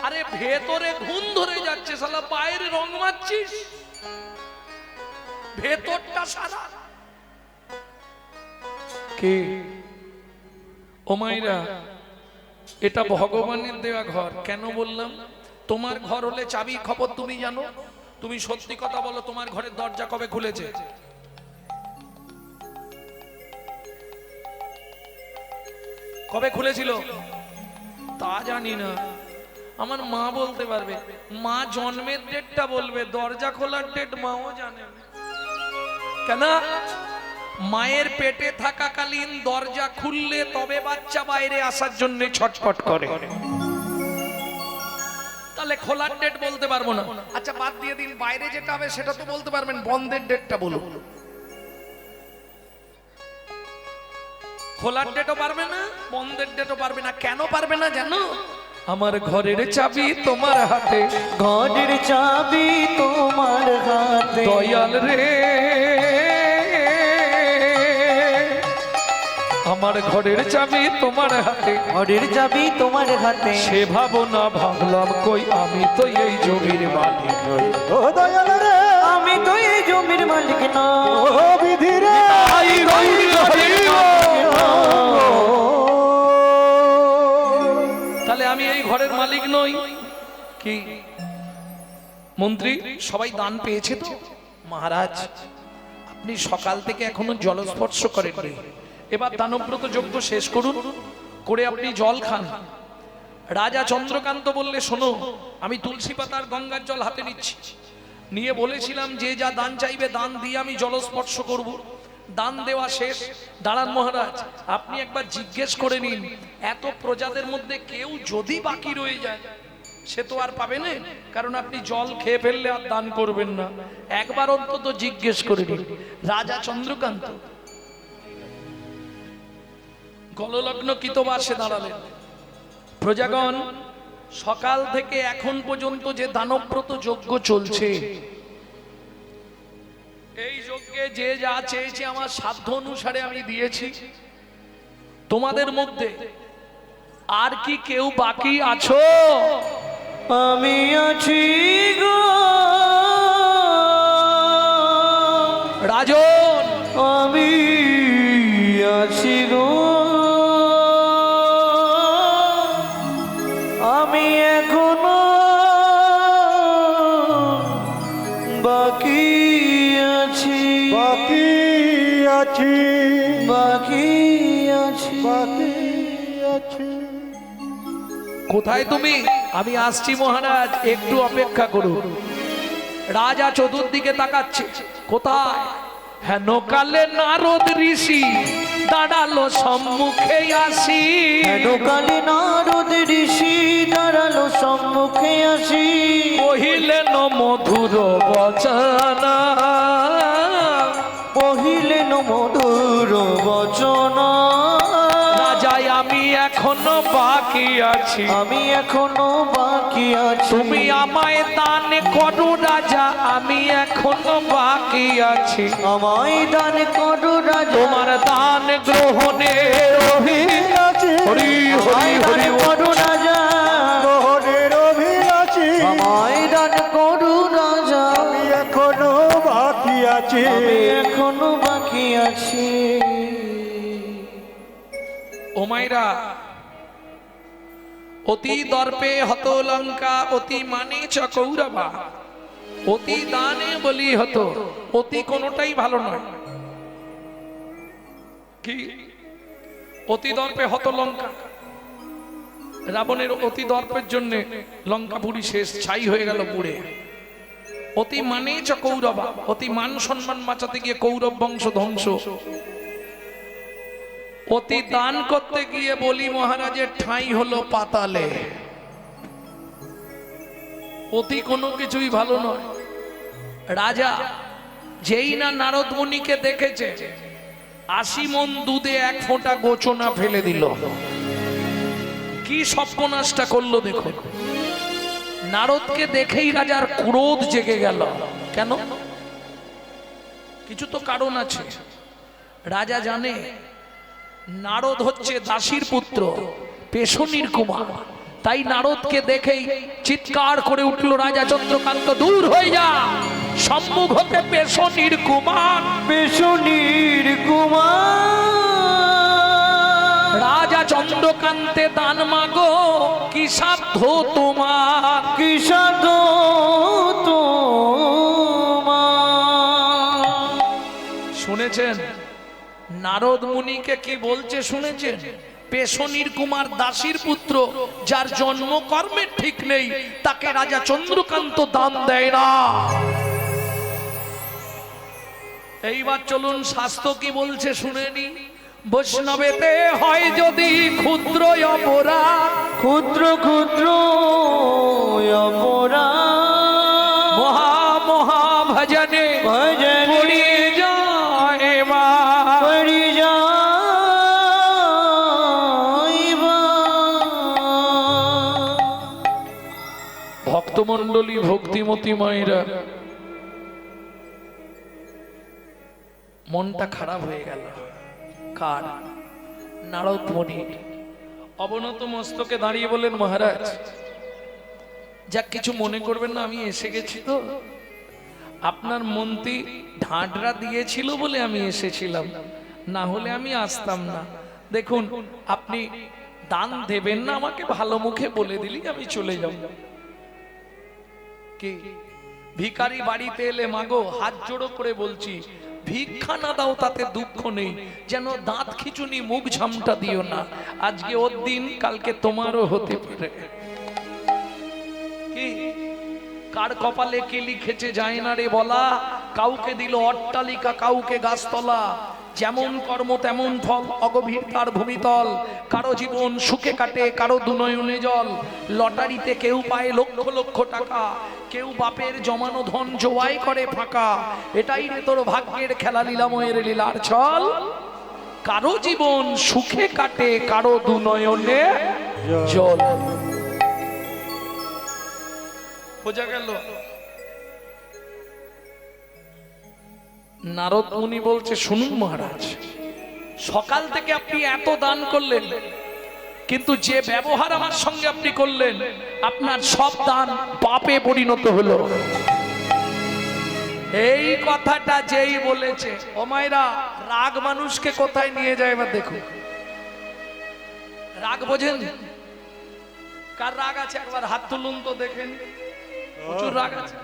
আরে ভেতরে ঘুম ধরে যাচ্ছে, শালা বাইরে রং মারছিস, ভেতরটা সাদা। কে ও মাইরা, এটা ভগবানের দেওয়া ঘর। কেন বললাম? তোমার ঘর হলে চাবির খবর তুমি জানো। তুমি সত্যি কথা বলো, তোমার ঘরের দরজা কবে খুলেছে? কবে খুলেছিল তা জানি না, আমার মা বলতে পারবে। মা জন্মের ডেটটা বলবে, দরজা খোলার ডেট মাও জানে না। কেন? মায়ের পেটে থাকাকালীন দরজা খুললে তবে বাচ্চা বাইরে আসার জন্য ছটফট করে, তাহলে খোলার ডেট বলতে পারবো না। আচ্ছা বাদ দিয়ে দিন, বাইরে যেটা হবে সেটা তো বলতে পারবেন, বন্ধের ডেটটা বলুন। খোলার ডেটও পারবে না, বন্ধের ডেটও পারবে না। কেন পারবে না জানো? আমার ঘরের চাবি তোমার হাতে, ঘরের চাবি তোমার হাতে, দয়াল রে আমার ঘরের চাবি তোমার হাতে, ঘরের চাবি তোমার হাতে। সে ভাবনা ভাবলাম কই আমি তো এই জমির মালিক নই। ও দয়াল রে, আমি তো এই জমির মালিক না, ও বিধি রে, আই রই রই তাহলে আমি এই ঘরের মালিক নই। কি মন্ত্রী সবাই দান পেয়েছে তো? মহারাজ আপনি সকাল থেকে এখনো জলস্পর্শ করেননি, এবার দানব্রত যজ্ঞ শেষ করুন, করে আপনি জল খান। রাজা চন্দ্রকান্ত বললে, শোনো, আমি তুলসী পাতার গঙ্গার জল হাতে নিচ্ছি, নিয়ে বলেছিলাম যে যা দান চাইবে দান দিয়ে আমি জলস্পর্শ করব। দান দেওয়া শেষ। দাঁড়ান মহারাজ, আপনি একবার জিজ্ঞেস করে নিন, এত প্রজাদের মধ্যে কেউ যদি বাকি রয়ে যায় সে তো আর পাবে না, কারণ আপনি জল খেয়ে ফেললে আর দান করবেন না। একবার অন্তত জিজ্ঞেস করে নিন। রাজা চন্দ্রকান্ত গললগ্ন কৃতবাসে দাঁড়ালেন। প্রজাগণ, সকাল থেকে এখন পর্যন্ত যে দানব্রত যজ্ঞ চলছে, এই যজ্ঞে যে যা চেয়েছে আমার সাধ্য অনুসারে আমি দিয়েছি। তোমাদের মধ্যে আর কি কেউ বাকি আছো? আমি আছি গো রাজন, আমি আছি গো, আমি এখনো বাকি আছি, বাকি আছি, বাকি আছি, বাকি আছি। কোথায় তুমি? আমি আসছি মহারাজ, একটু অপেক্ষা করুন। রাজা চতুর্দিকে তাকাচ্ছে, কোথায়? হেন কালে নারদ ঋষি দাঁড়ালো সম্মুখে আসি। হেন কালে নারদ ঋষি দাঁড়ালো সম্মুখে আসি, কহিলেন মধুর বচনা, কহিলেন মধুর বচন। রাজায় আমি এখন এখনো বাকি আছি, আমি এখনো বাকি আছি। তুমি আমায় দান করো রাজা, আমি এখনো বাকি আছি। আমায় দান করো রাজা, তোমার দান গ্রহণের অভিলাষী হরি আমায় হরি দান হরি করো রাজা, গ্রহণের অভিলাষী আমায় দান করো রাজা, আমি এখনো বাকি আছি। আমি এখনো বাকি আছি। ও মাইরা, অতি দর্পে হত লঙ্কা, অতি মানে চ কৌরবা। অতি দানে বলি হতো, অতি কোনোটাই ভালো নয়। কি অতি দর্পে হত লঙ্কা, রাবণের অতি দর্পের জন্য লঙ্কাপুরী শেষ, ছাই হয়ে গেল পুড়ে। অতি মানে চ কৌরবা, অতি মান সম্মান বাঁচাতে গিয়ে কৌরব বংশ ধ্বংস। অতি দান করতে গিয়ে বলি মহারাজের ঠাঁই হলো পাতালে। অতি কোনো কিছুই ভালো নয়। রাজা যেই না নারদ মুনিকে দেখেছে, 80 মণ দুধে 1 ফোঁটা গোচনা ফেলে দিল। কি সর্বনাশটা করলো দেখো। নারদকে দেখেই রাজার ক্রোধ জেগে গেল। কেন? কিছু তো কারণ আছে। রাজা জানে নারদ হচ্ছে দাসীর পুত্র, পেশনির কুমার। তাই নারদকে দেখেই চিৎকার করে উঠল রাজা চন্দ্রকান্ত, দূর হয়ে যা, সম্মুখ হতে পেশনির কুমার। পেশনির কুমার, রাজা চন্দ্রকান্তে দান মাগো, কি সাধ্য তোমার? কি সাধু তোমার। শুনেছেন নারদ মুনিকে কি বলছে? শুনেছেন? পেশনির কুমার দাসীর পুত্র, যার জন্ম কর্মের ঠিক নেই, তাকে রাজা চন্দ্রকান্ত দান দেয় না। এইবার চলুন শাস্ত্র কি বলছে শুনেনি। বৈষ্ণবেতে হয় যদি ক্ষুদ্র অপরাধ, ক্ষুদ্র ক্ষুদ্র অপরাধ, মহা মহা ভজনে ভজনে পড়িয়ে যায় মা। পড়ি যাইবা। ভক্তমণ্ডলী, ভক্তিমতী মায়েরা, মনটা খারাপ হয়ে গেল। কার? নারদ মুনির। অবনত মস্তকে দাঁড়িয়ে বললেন, মহারাজ যাক কিছু মনে করবেন না, আমি এসে গেছি তো। আপনার মন্ত্রী ঢাঁডরা দিয়েছিল বলে আমি এসেছিলাম, না হলে আমি আসতাম না। দেখুন আপনি দান দেবেন না, আমাকে ভালো মুখে বলে দিলি আমি চলে যাব। কি ভিখারি বাড়িতে এলে মাগো হাত জোড়ো করে বলছি, ভিক্ষা না দাও তাতে দুঃখ নেই, যেন দাঁত খিচুনি মুখ ঝামটা দিও না। আজকে ওর দিন, কালকে তোমারও হতে পারে। কি কার কপালে কে লিখেছে যায় না রে বলা। কাউকে দিল অট্টালিকা, কাউকে গাছতলা। যেমন কর্ম তেমন ফল, অগভীর তার ভূমিতল। কারো জীবন সুখে কাটে, কারো দুনয়নে জল। লটারিতে কেউ পায় লক্ষ লক্ষ টাকা, কেউ বাপের জমানো ধন জোয়াই করে ফাঁকা। এটাই রে তোর ভাগ্যের খেলা, লীলাময়ের লীলার ছল। কারো জীবন সুখে কাটে, কারো দুনয়নে জল। বোঝা গেল? নারদ মুনি বলছে, শুনুন মহারাজ, সকাল থেকে আপনি এত দান করলেন, কিন্তু যে ব্যবহার আমার সঙ্গে আপনি করলেন, আপনার সব দান পাপে পরিণত হলো। এই কথাটা যেই বলেছে, ও মায়েরা, রাগ মানুষকে কোথায় নিয়ে যায় এবার দেখুন। রাগ বোঝেন? কার রাগ আছে একবার হাত তুলুন তো দেখেন। প্রচুর রাগ আছে।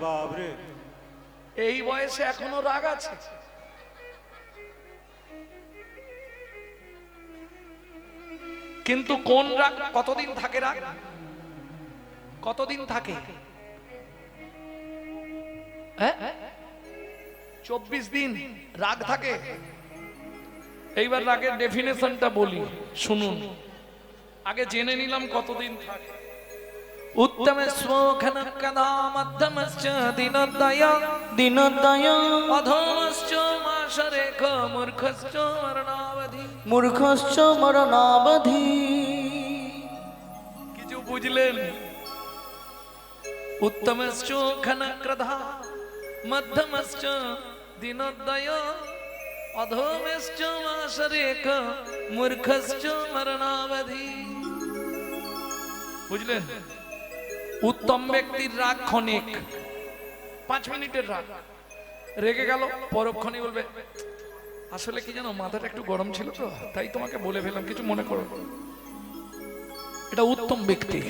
বাবরে, এই বয়সে এখনো রাগ আছে? কিন্তু কোন রাগ কতদিন থাকে? রাগ কতদিন থাকে? 24 দিন রাগ থাকে। এইবার রাগের ডেফিনেশনটা বলি, শুনুন। আগে জেনে নিলাম কতদিন থাকে। উত্তমস্য ঘনকদা মধ্যমস্য দীনদয় দীনদয় অধমশ্চ মাসরেখ মূর্খশ্চ মরণাবধি। মূর্খশ্চ মরণাবধি। কিছু বুঝলেন? উত্তমশ্চ ঘনক্রধা মধ্যমশ্চ দিনোদয় অধমশ্চ মাসরেক মূর্খশ্চ মরণাবধি। বুঝলেন? উত্তম ব্যক্তির রাগ ক্ষণিক, 5 মিনিটের রাগ, রেগে গেল, পরক্ষণে বলবে আসলে কি জানো মাথাটা একটু গরম ছিল তো তাই তোমাকে বলে ফেললাম, কিছু মনে করো। এটা উত্তম ব্যক্তি।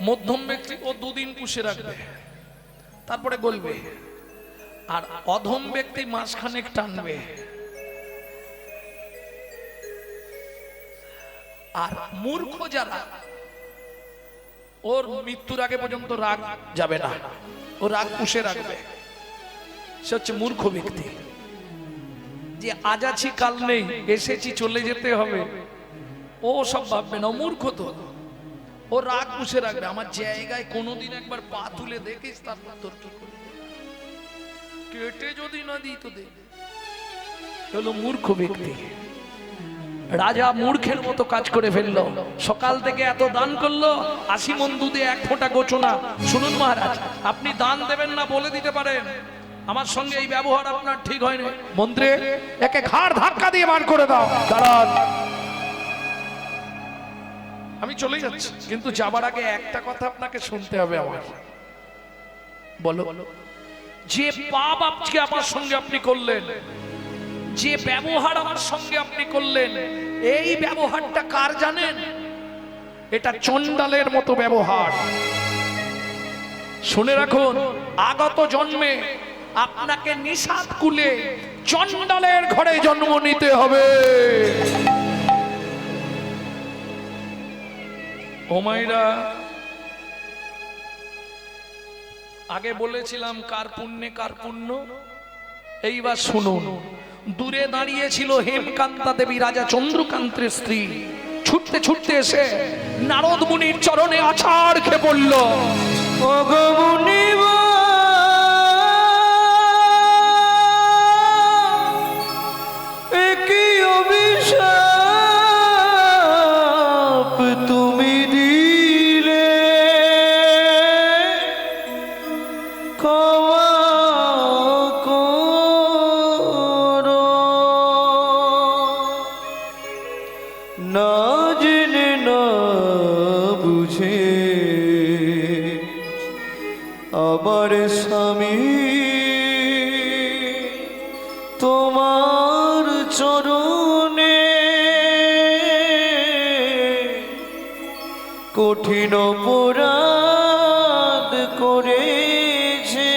মধ্যম ব্যক্তি ও 2 দিন পুষে রাখবে, তারপরে বলবে। আর অধম ব্যক্তি মাসখানেক টানবে। আর মূর্খ যারা, ওর মৃত্যুর আগে পর্যন্ত রাগ যাবে না, ও রাগ পুষে রাখবে। সে হচ্ছে মূর্খ ব্যক্তি। যে আজ আছি কাল নেই, এসেছি চলে যেতে হবে, ও সব ভাববে না, মূর্খ তো। ও রাগ পুষে রাখবে। আমার জায়গায় কোনোদিন একবার পা তুলে দেখিস, তারপর তোর কি করবে, কেটে যদি না দিই তো দে। হলো মূর্খ ব্যক্তি। রাজা মূর্খের মতো কাজ করে ফেললো। সকাল থেকে এত দান করলো, 80 মণ দুধে 1 ফোঁটা গোচনা। শুনুন মহারাজ, আপনি দান দেবেন না বলে দিতে পারেন আমার সঙ্গে এই ব্যবহার আপনার ঠিক হয়নি। মন্ত্রী একে ঘাড় ধাক্কা দিয়ে বার করে দাও। দাঁড়ান, আমি চলে যাচ্ছি, কিন্তু যাবার আগে একটা কথা আপনাকে শুনতে হবে আমার। বলো, যে পাপ আজকে আমার সঙ্গে আপনি করলেন, যে ব্যবহার আমার সঙ্গে আপনি করলেন, এই ব্যবহারটা কার জানেন? এটা চণ্ডালের মতো ব্যবহার। শুনে রাখুন, আগত জন্মে আপনাকে নিষাদ কুলে চণ্ডালের ঘরে জন্ম নিতে হবে। ও মাইরা, আগে বলেছিলাম কার পুণ্যে কার পুণ্য। এইবার শুনুন, দূরে দাঁড়িয়ে ছিল হেমকান্তা দেবী, রাজা চন্দ্রকান্তের স্ত্রী। ছুটতে ছুটতে এসে নারদ মুনির চরণে আছাড় খেয়ে পড়ল। ওগো মুনিবা, এ কি অভিশাপ তুমি দিলে, ক্ষমা করো। না জেনে না বুঝে আমার স্বামী তোমার চরণে কঠিন অপরাধ করেছে।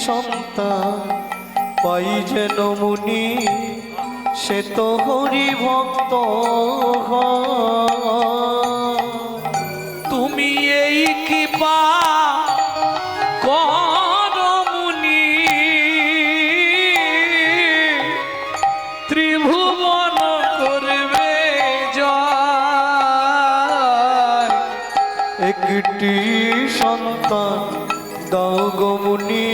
সন্তান পাই যেন মুনি, সে তো হরি ভক্ত তুমি এই কৃপা কর একটি সন্তান দাও গো মুনি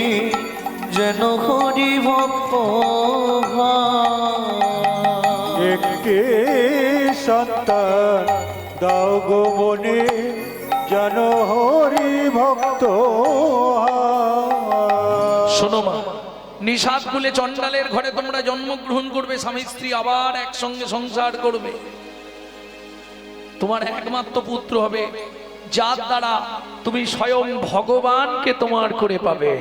যেন হরি ভক্ত হয়। একটি সন্তান দাও গো মনে যেন হরি ভক্ত হয়। শোনো মা, নিষাদ কুলে চণ্ডালের ঘরে তোমরা জন্মগ্রহণ করবে, স্বামী স্ত্রী আবার একসঙ্গে সংসার করবে। তোমার একমাত্র পুত্র হবে, যার দ্বারা তুমি স্বয়ং ভগবানকে তোমার করে পাবে।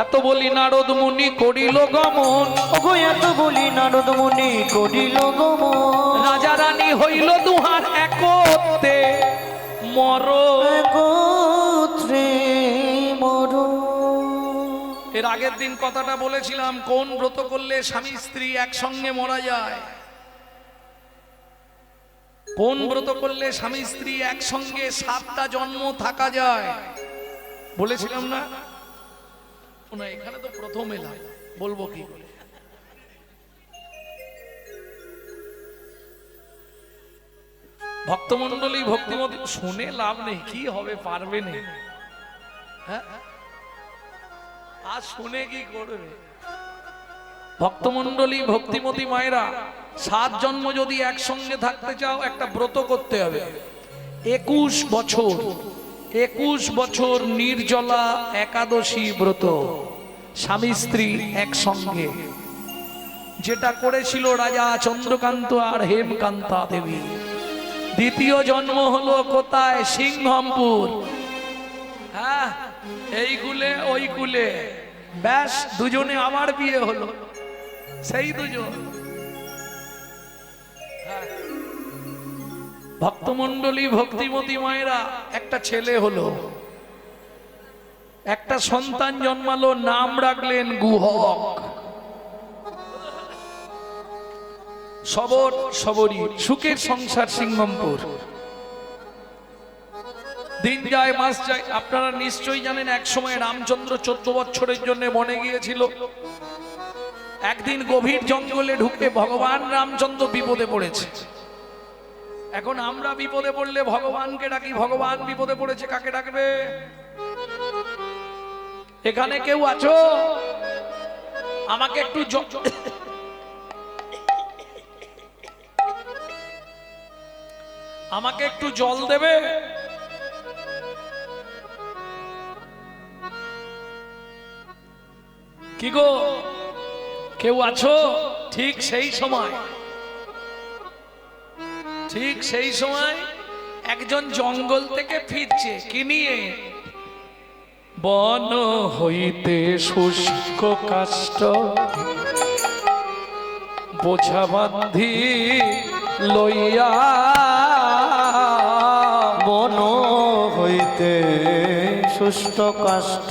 এত বলি নারদ মুনি করিল গমন, ওগো এত বলি নারদ মুনি করিল গমন, রাজা রানী হইল দুহার একতে মর। একত্রে মর। এর আগের দিন কথাটা বলেছিলাম, কোন ব্রত করলে স্বামী স্ত্রী একসঙ্গে মারা যায়, কোন ব্রত করলে স্বামী স্ত্রী একসঙ্গে 7টা জন্ম থাকা যায় বলেছিলাম না? না, এখানে তো প্রথম এলাম, বলবো কি করে? ভক্তমন্ডলী ভক্তিমতী শুনে লাভ নেই, কি হবে পারবে না, হ্যাঁ? আর শুনে কি করবে? ভক্তমন্ডলী ভক্তিমতী মায়েরা, 7 জন্ম যদি একসঙ্গে থাকতে চাও একটা ব্রত করতে হবে। 21 বছর নির্জলা একাদশী ব্রত, স্বামী স্ত্রী একসঙ্গে, যেটা করেছিল রাজা চন্দ্রকান্ত আর হেমকান্তা দেবী। দ্বিতীয় জন্ম হলো কোথায়? সিংহমপুর। হ্যাঁ, এই কুলে ওই কুলে, ব্যাস দুজনে আবার বিয়ে হলো, সেই দুজন। ভক্তমন্ডলী ভক্তিমতী মায়েরা, একটা ছেলে হলো, একটা সন্তান জন্মালো, নাম রাখলেন গুহক। সবরী সুখের সংসার সিংহমপুর। দিন যায় মাস যায়, আপনারা নিশ্চয়ই জানেন এক সময় রামচন্দ্র 14 বছরের জন্য বনে গিয়েছিল। একদিন গভীর জঙ্গলে ঢুকে ভগবান রামচন্দ্র বিপদে পড়েছে। এখন আমরা বিপদে পড়লে ভগবানকে ডাকি, ভগবান বিপদে পড়েছে, কাকে ডাকবে? এখানে কেউ আছো? আমাকে একটু আমাকে একটু জল দেবে? কি গো, কেউ আছো? ঠিক সেই সময় একজন জঙ্গল থেকে ফিরছে, কি নিয়ে? বন হইতে শুষ্ক কাষ্ঠ বোঝা বান্ধি লইয়া, বন হইতে শুষ্ক কাষ্ঠ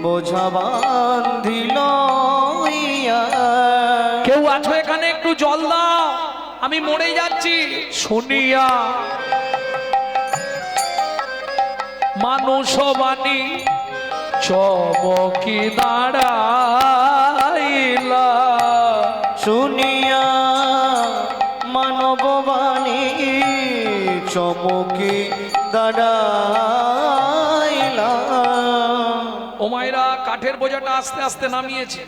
বোঝা বান্ধিল। কেউ আছো এখানে? একটু জল দাও, আমি মরে যাচ্ছি। শুনিয়া মানুষ বাণী চমকি দাঁড়াইলা, শুনিয়া মানববাণী চমকি দাঁড়াইলা। ও মায়েরা, কাঠের বোঝাটা আস্তে আস্তে নামিয়েছে,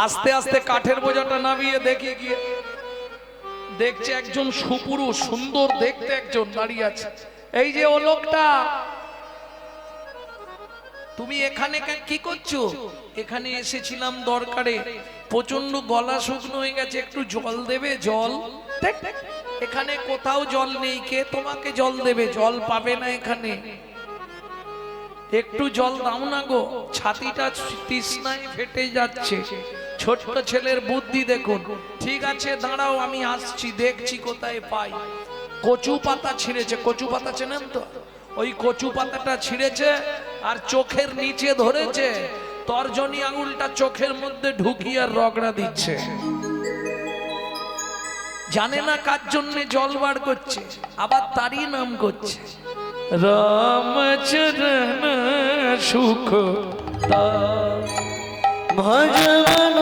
আস্তে আস্তে কাঠের বোঝাটা নামিয়ে দেখে গিয়ে দেখছে একজন সুপুরুষ, সুন্দর দেখতে একজন দাঁড়িয়ে আছে। এই যে ও লোকটা, তুমি এখানে কি করছো? এখানে এসেছিলাম দরকারে, প্রচন্ড গলা শুকনো হয়ে গেছে, একটু জল দেবে? জল? এখানে কোথাও জল নেই, কে তোমাকে জল দেবে? জল পাবে না এখানে, একটু জল দাও না গো, ছাতিটা তৃষ্ণায় ফেটে যাচ্ছে। ছোট্ট ছেলের বুদ্ধি দেখুন। ঠিক আছে, দাঁড়াও, আমি আসছি, দেখছি কোথায় পাই। কচু পাতা ছিঁড়েছে, কচু পাতা চেনেন তো? ওই কচু পাতাটা ছিঁড়েছে আর চোখের নিচে ধরেছে, তর্জনী আঙুলটা চোখের মধ্যে ঢুকিয়ে রগড়া দিচ্ছে। জানে না কার জন্য জল বার করছে, আবার তারই নাম করছে। রামচরণ সুখ ভজবন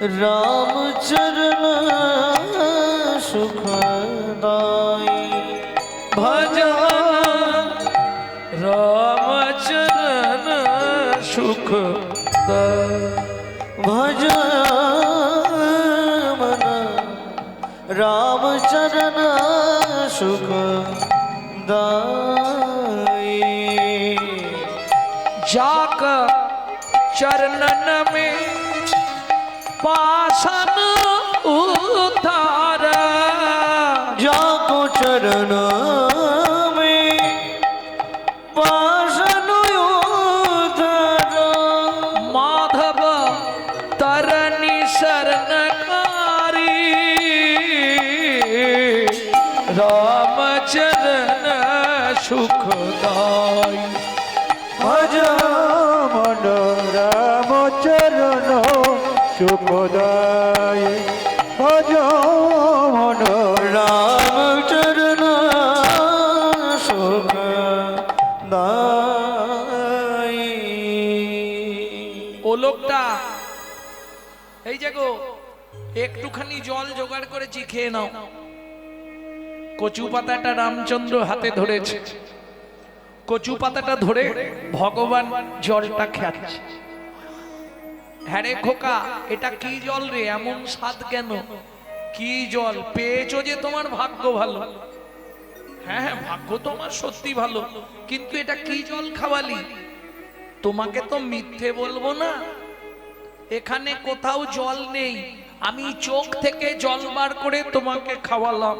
रामचरण सुखदाई भजन रामचरण सुख भजन रामचरण सुखदाई जाक चरणन में पासन उतार जाको चरण में पासन उतार माधव तरनी शरणकारी रामचरण सुखदाई भज मन राम चरण सुखदाय भज मन रामचरण सुखदाई ও লোকটা এই যে গো একটুখানি জল জোগাড় করেছি খেয়ে নাও। কচু পাতাটা রামচন্দ্র হাতে ধরেছে, কচু পাতাটা ধরে ভগবান জলটা খাচ্ছে। হ্যাঁ রে খোকা, এটা কি জল রে, এমন স্বাদ কেন? কি জল পেয়েছো যে তোমার ভাগ্য ভালো। হ্যাঁ হ্যাঁ, ভাগ্য তোমার সত্যি ভালো, কিন্তু এটা কি জল খাওয়ালি? তোমাকে তো মিথ্যে বলবো না, এখানে কোথাও জল নেই, আমি চোখ থেকে জল বার করে তোমাকে খাওয়ালাম।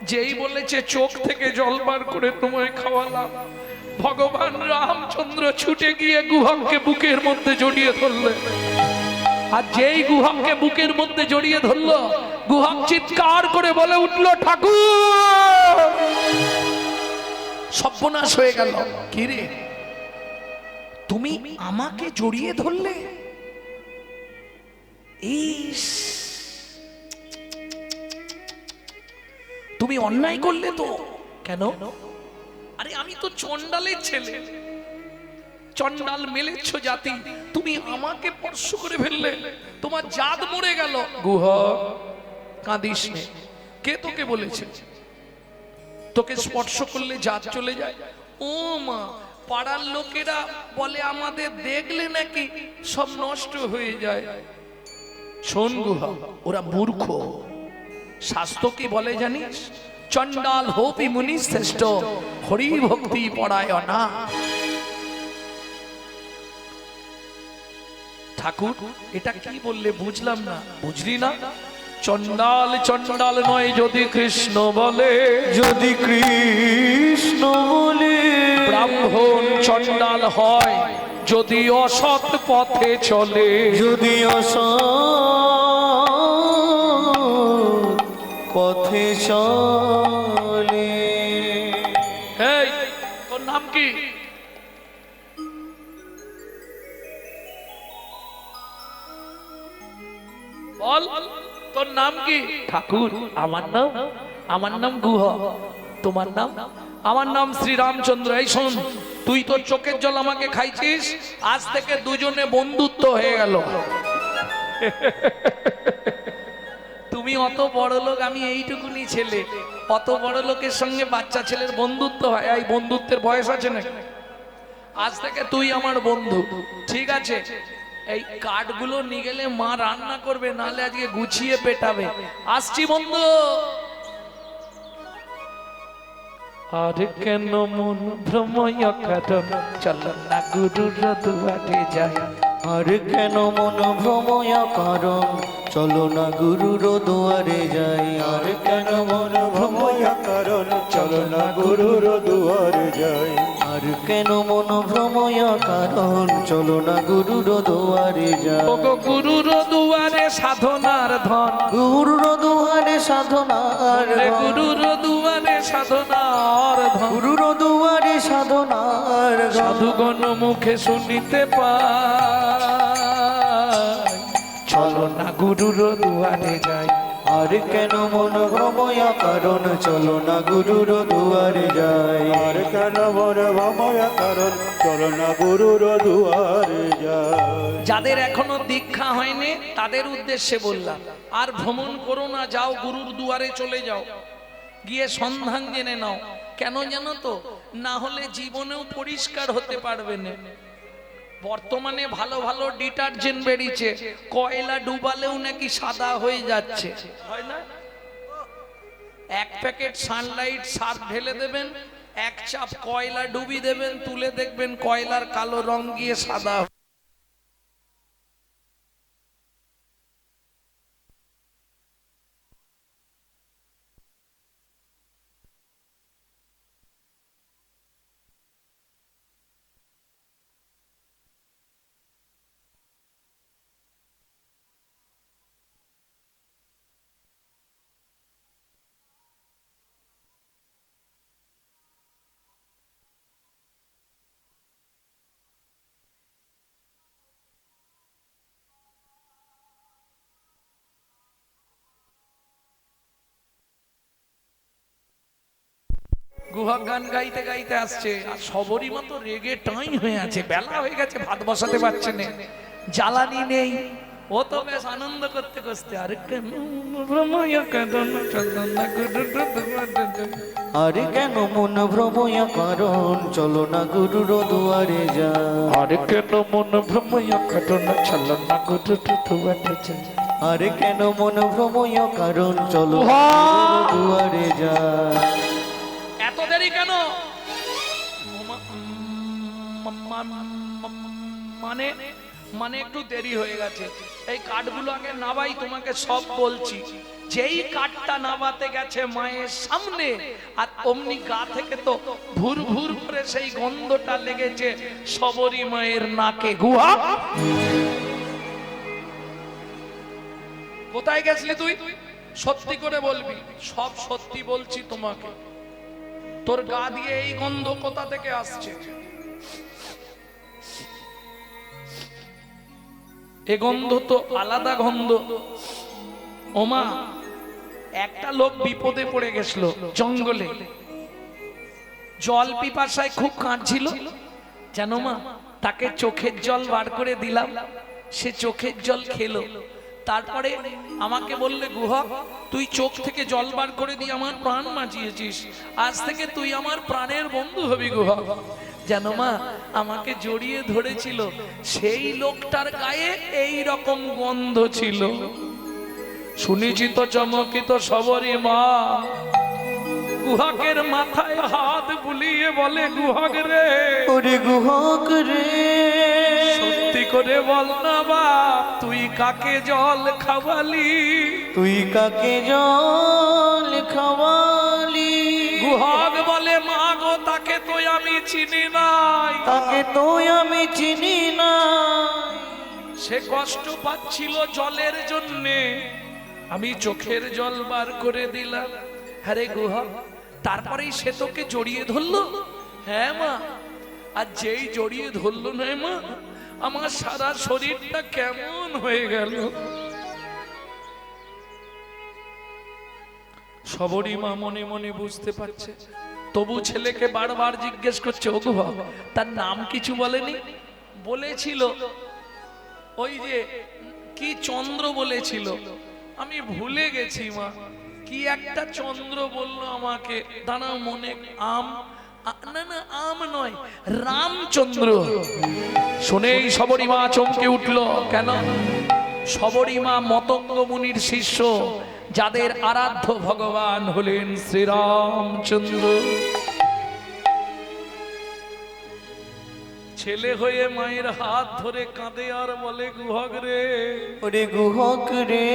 যেই বলেছে চোখ থেকে জল বার করে তোমায় খাওয়ালাম, ভগবান রামচন্দ্র ছুটে গিয়ে গুহককে বুকের মধ্যে জড়িয়ে ধরলেন। আর যেই গুহককে বুকের মধ্যে জড়িয়ে ধরলো, গুহক চিৎকার করে বলে উঠলো, ঠাকুর! সর্বনাশ হয়ে গেল। কি রে, তুমি আমাকে জড়িয়ে ধরলে? ইস, তুমি অন্যায় করলে তো। কেন? আরে আমি তো চন্ডালের ছেলে, চন্ডাল মেলেচ্ছ জাতি, তুমি আমাকে স্পর্শ করে ফেললে, তোমার জাত মরে গেল। গুহক, কাঁদিস নে। কে তোকে বলেছে তোকে স্পর্শ করলে জাত চলে যায়? ও মা, পাড়ার লোকেরা বলে আমাদের দেখলে নাকি সব নষ্ট হয়ে যায়। শোন গুহক, ওরা মূর্খ। শাস্ত্র কি বলে জানিস? চন্ডাল হোপি মুনি শ্রেষ্ঠ, হরি ভক্তি পরায়ণা। ঠাকুর, এটা কি বললে বুঝলাম না। বুঝলি না? চন্ডাল চন্ডাল নয় যদি কৃষ্ণ বলে, যদি কৃষ্ণ বলে ব্রাহ্মণ চন্ডাল হয় যদি অসৎ পথে চলে। যদি অসৎ পথে চলে। এই, তোর নাম কি? বল, তোর নাম কি? ঠাকুর, আমার নাম গুহ। তোমার নাম? আমার নাম শ্রীরামচন্দ্র। এই শোন, তুই তোর চোখের জল আমাকে খাইছিস, আজ থেকে দুজনে বন্ধুত্ব হয়ে গেল। তুমি অত বড় লোক, আমি এইটুকুনি ছেলে। অত বড় লোকের সঙ্গে বাচ্চা ছেলের বন্ধুত্ব হয়? এই বন্ধুত্বের বয়স আছে নাকি? আজ থেকে তুই আমার বন্ধু, ঠিক আছে? এই কাঠগুলো নিয়ে গেলে মা রান্না করবে, নাহলে আজকে গুছিয়ে পেটাবে। আসছি বন্ধু। আর কেন মন ভ্রময় কারণ, চলো না গুরুর দুয়ারে যাই। আর কেন মন ভ্রময় কারণ, চলো না গুরুর দুয়ারে যাই। আর কেন মন ভ্রময় কারণ, চলো না গুরুর দুয়ারে যাই। আর কেন মন ভ্রময় কারণ, চলো না গুরুর দুয়ারে যাই। ওগো গুরুর দুয়ারে সাধনার ধন, গুরুর দুয়ারে সাধনার রে ধন। গুরুর দুয়ারে সাধনার ধন। গুরুর দুয়ারে সাধনার ধন। সাধুগণ মুখে শুনিতে পাই, চলো না গুরুর দুয়ারে যাই। আর কেন মন ভ্রময়া কারণ চলো না গুরুর দুয়ারে যাই আর কেন মন ভ্রময়া কারণ চলো না গুরুর দুয়ারে যাই যাদের এখনো দীক্ষা হয়নি তাদের উদ্দেশ্যে বললাম, আর ভ্রমণ করো না, যাও গুরুর দুয়ারে চলে যাও, গিয়ে সন্ধান জেনে নাও। কেন জানো তো? না হলে জীবনেও পরিষ্কার হতে পারবে না। বর্তমানে ভালো ভালো ডিটারজেন্ট বেরিয়েছে, কয়লা ডুবালেও নাকি সাদা হয়ে যাচ্ছে, হয় না? এক প্যাকেট সানলাইট সার্ফ ঢেলে দেবেন, এক চাপ কয়লা ডুবি দেবেন, তুলে দেখবেন কয়লার কালো রং গিয়ে সাদা। গুহা গান গাইতে গাইতে আসছে, আর সবরই মতো রেগে টাই হয়ে আছে, বেলা হয়ে গেছে, ভাত বসাতে পারছে না, জ্বালানি নেই। ও তো বেশ আনন্দ করতে করতে, আর কেন রময়া কাঁদন চন্দন না আর কেন মন ভ্রময়া কারণ চলো না গুরুর দুয়ারে যাই আর কেন মন ভ্রময়া কারণ চলো না গুরুর দুয়ারে যাই আর কেন মন ভ্রময়া কারণ চলো না গুরুর দুয়ারে যাই এত দেরি কেন? মানে মানে একটু দেরি হয়ে গেছে। এই কাঠগুলো আগে নাবাই, তোমাকে সব বলছি। যেই কাঠটা নাবাতে গেছে মায়ের সামনে, আর অমনি গা থেকে তো ভুর ভুর করে সেই গন্ধটা লেগেছে সবরী মায়ের নাকে। গুহা, কোথায় গেছিলি তুই? সত্যি করে বলবি। সব সত্যি বলছি তোমাকে। তোর গা দিয়ে এই গন্ধ কোথা থেকে আসছে? এ গন্ধ তো আলাদা গন্ধ। ওমা, একটা লোক বিপদে পড়ে গেছিল জঙ্গলে, জল পিপাসায় খুব কাঁদছিল, জানো মা? তাকে চোখের জল বার করে দিলাম, সে চোখের জল খেলো। তারপরে আমাকে বললে, গুহা তুই চোখ থেকে জল বার করে দিয়ে আমার প্রাণ বাঁচিয়েছিস, আজ থেকে তুই আমার প্রাণের বন্ধু হবি। গুহা, জানো মা, আমাকে জড়িয়ে ধরেছিল, সেই লোকটার গায়ে এই রকম গন্ধ ছিল। শুনেছি তো চমকিত সবরী মা গুহাকের মাথায় হাত বুলিয়ে বলে, গুহাক রে, ওরে গুহক রে, সত্যি করে বল না বাপ, তুই কাকে জল খাওয়ালি? তুই কাকে জল খাওয়ালি? গুহাক বলে, মা গো, তাকে তো আমি চিনি নাই, তাকে তো আমি চিনি না। সে কষ্ট পাচ্ছিল জলের জন্যে, আমি চোখের জল বার করে দিলাম। হ্যাঁ রে গুহা, তারপরেই সে তোকে জড়িয়ে ধরলো? হ্যাঁ মা, আর যেই জড়িয়ে ধরলো না মা, আমার সারা শরীরটা কেমন হয়ে গেল। সবরী মা মনে মনে বুঝতে পারছে, তবু ছেলেকে বারবার জিজ্ঞেস করছে, ও গুহা তার নাম কিছু বলেনি? বলেছিল ওই যে কি চন্দ্র বলেছিল, আমি ভুলে গেছি মা, কি একটা চন্দ্র বললো আমাকে, দাঁড়াও মনে, না না আম নয়, রামচন্দ্র। শুনেই সবরী মা চমকে উঠল। কেন? সবরী মা মতঙ্গ মুনির শিষ্য, যাদের আরাধ্য ভগবান হলেন শ্রীরামচন্দ্র। ছেলে হয়ে মায়ের হাত ধরে কাঁদে আর বলে, গুহক রে, ওরে গুহক রে,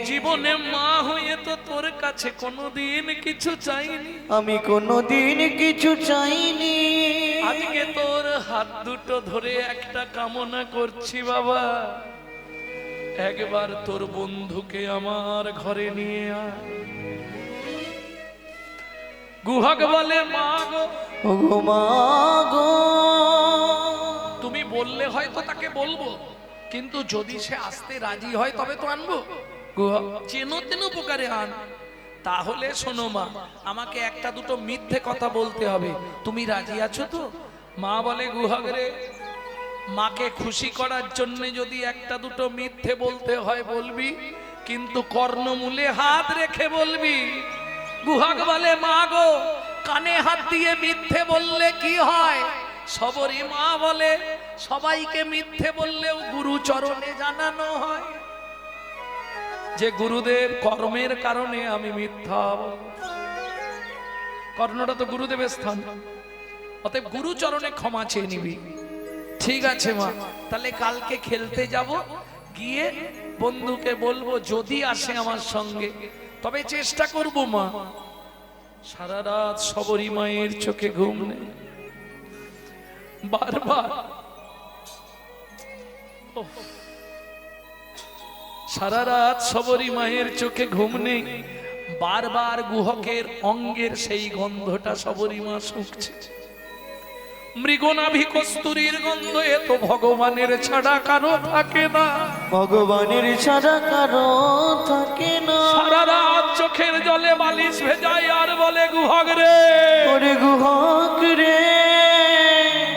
জীবনে মা হয়ে তো তোর কাছে কোনোদিন কিছু চাইনি, আমি কোনোদিন কিছু চাইনি, আজকে তোর হাত দুটো ধরে একটা কামনা করছি বাবা, একবার তোর বন্ধুকে আমার ঘরে নিয়ে আয়। গুহক বলে, মা গো, ওগো মা গো, তুমি বললে হয়তো তাকে বলবো, কিন্তু যদি সে আসতে রাজি হয় তবে তো আনবো। চেনো তেন উপকারে আন। তাহলে শোনো মা, আমাকে একটা দুটো মিথ্যে কথা বলতে হবে, তুমি রাজি আছো তো? মা বলে গুহক রে, মাকে খুশি করার জন্য যদি একটা দুটো মিথ্যে বলতে হয় বলবি, কিন্তু কর্ণমূলে হাত রেখে বলবি। গুহক বলে মা গো, কানে হাত দিয়ে মিথ্যে বললে কি হয়? সবরী মা বলে সবাইকে মিথ্যে বললেও গুরু চরণে জানানো হয় যে গুরুদেব কর্মের কারণে আমি মিথ্যা বলবো। কর্ণটা তো গুরুদেবের স্থান, অতএব গুরু চরণে ক্ষমা চেয়ে নিবি। ঠিক আছে মা, তাহলে কালকে খেলতে যাব, গিয়ে বন্ধুকে বলবো যদি আসে আমার সঙ্গে, তবে চেষ্টা করব মা। সারা রাত সবরী মায়ের চোখে ঘুম নেই, বারবার সারা রাত সবরী মায়ের চোখে ঘুম নেই, বারবার গুহকের অঙ্গের সেই গন্ধটা সবরী মা শুকছে। মৃগনাভি কস্তুরীর গন্ধ এ তো ভগবানের ছাড়া কারো থাকে না, ভগবানের ছাড়া কারো থাকে না। সারা রাত চোখের জলে বালিশ ভেজায় আর বলে গুহক রে, ওরে গুহক রে,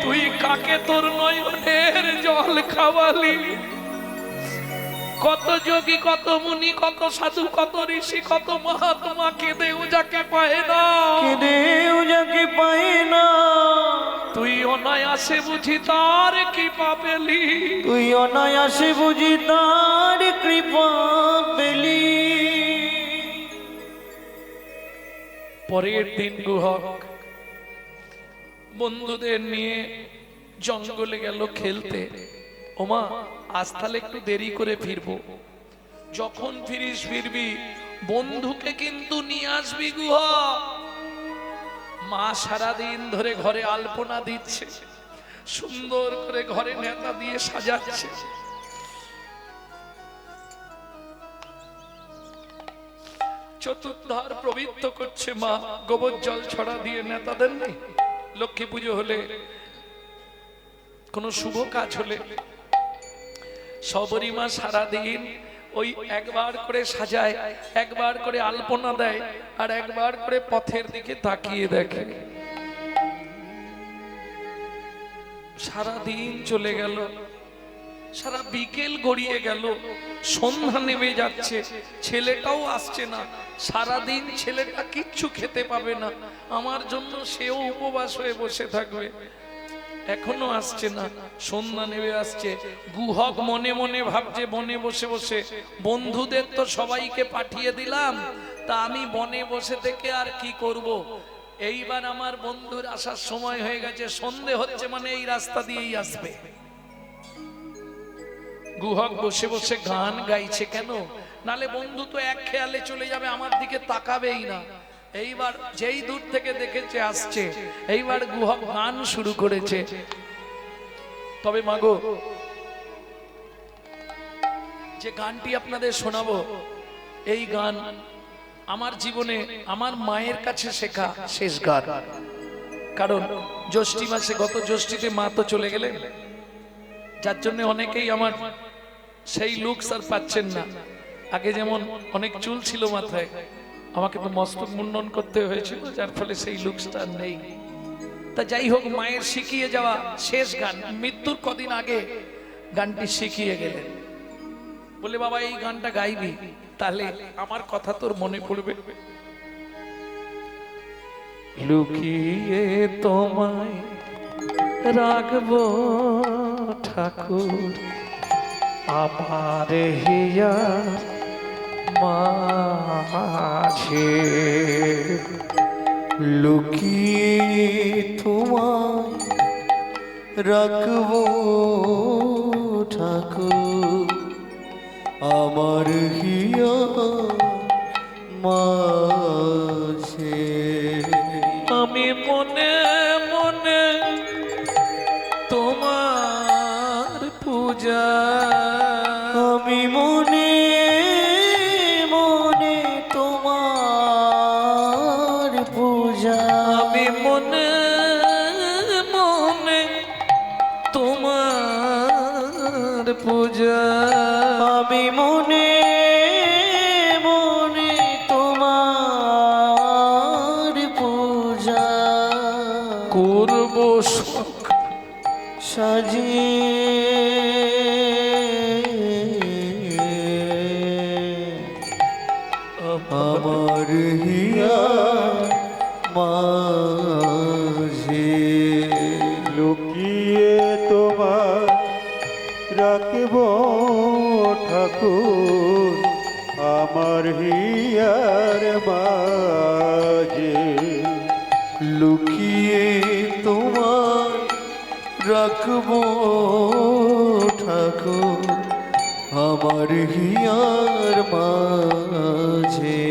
তুই কাকে তোর নয়নের জল খাওয়ালি? কত যোগী, কত মুনি, কত সাধু, কত ঋষি, কত মহাত্মা কেঁদেও যাকে পায় না, কেঁদেও যাকে পায় না। তুই অনায়াসে বুঝি তার কৃপা পেলি, তুই অনায়াসে বুঝি তার কৃপা পেলি। পরের দিন গুহক বন্ধুদের নিয়ে জঙ্গলে গেল খেলতে। ওমা, আজ তাহলে একটু দেরি করে ফিরবো। যখন ফিরিস ফিরবি, বন্ধুকে কিন্তু নিয়ে আসবি গুহক। মা সারাদিন ধরে ঘরে আলপনা দিচ্ছে, সুন্দর করে ঘরে নেতা দিয়ে সাজাচ্ছে। চতুর্ধার প্রবৃত্ত করছে মা, গোবর জল ছড়া দিয়ে নেতাদের নেই। লক্ষ্মী পুজো হলে, কোন শুভ কাজ হলে সবরী মা সারাদিন ওই একবার করে সাজায়, একবার করে আলপনা দেয়, আর একবার করে পথের দিকে তাকিয়ে দেখে। সারাদিন চলে গেল, সারা বিকেল গড়িয়ে গেল, সন্ধ্যা নেমে যাচ্ছে, ছেলেটাও আসছে না। সারাদিন ছেলেটা কিচ্ছু খেতে পাবে না, আমার জন্য সেও উপবাস হয়ে বসে থাকবে, এখনো আসছে না। সন্ধ্যা নেমে আসছে, গুহক মনে মনে ভাবছে বনে বসে বসে বন্ধুদের তো সবাইকে পাঠিয়ে দিলাম, তা আমি বনে বসে থেকে আর কি করব? এইবার আমার বন্ধুর আসার সময় হয়ে গেছে, সন্ধে হচ্ছে মানে এই রাস্তা দিয়েই আসবে। গুহক বসে বসে গান গাইছে, কেন? নালে বন্ধু তো এক খেয়ালে চলে যাবে, আমার দিকে তাকাবেই না। এইবার যেই দূর থেকে দেখেছে আসছে, এইবার গুহক গান শুরু করেছে। তবে মাগো, যে গানটি আপনাদের শোনাবো, এই গান আমার জীবনে আমার মায়ের কাছে শেখা শেষ গান। কারণ জ্যৈষ্ঠী মাসে, গত জ্যৈষ্ঠীতে মা তো চলে গেলেন, যার জন্য অনেকেই আমার সেই লুকস আর পাচ্ছেন না। আগে যেমন অনেক চুল ছিল মাথায়, আমাকে তো মস্তক মুন্ডন করতে হয়েছিল, যার ফলে সেই লুকসটা নেই। তা যাই হোক, মায়ের শিখিয়ে যাওয়া শেষ গান, মৃত্যুর কদিন আগে গানটি শিখিয়ে গেলেন, বলে বাবা এই গানটা গাইবি, তাহলে আমার কথা তোর মনে পড়বে। লুকিয়ে তোমায় রাখবো ঠাকুর আমার হিয়া মাঝে, লুকিয়ে তোমায় রাখবো ঠাকুর আমার হিয়া মাঝে। আমি মনে মনে তোমার পূজা, আমি মনে মনে তোমার পূজা, আমি মনে মনে তোমার পূজা, আমি মনে হিয়া মাঝে লুকিয়ে তোমার রাখব ঠাকুর আমার হিয়ার মাঝে লুকিয়ে তোমার রাখবো ঠাকুর আমার হিয়ার মাঝে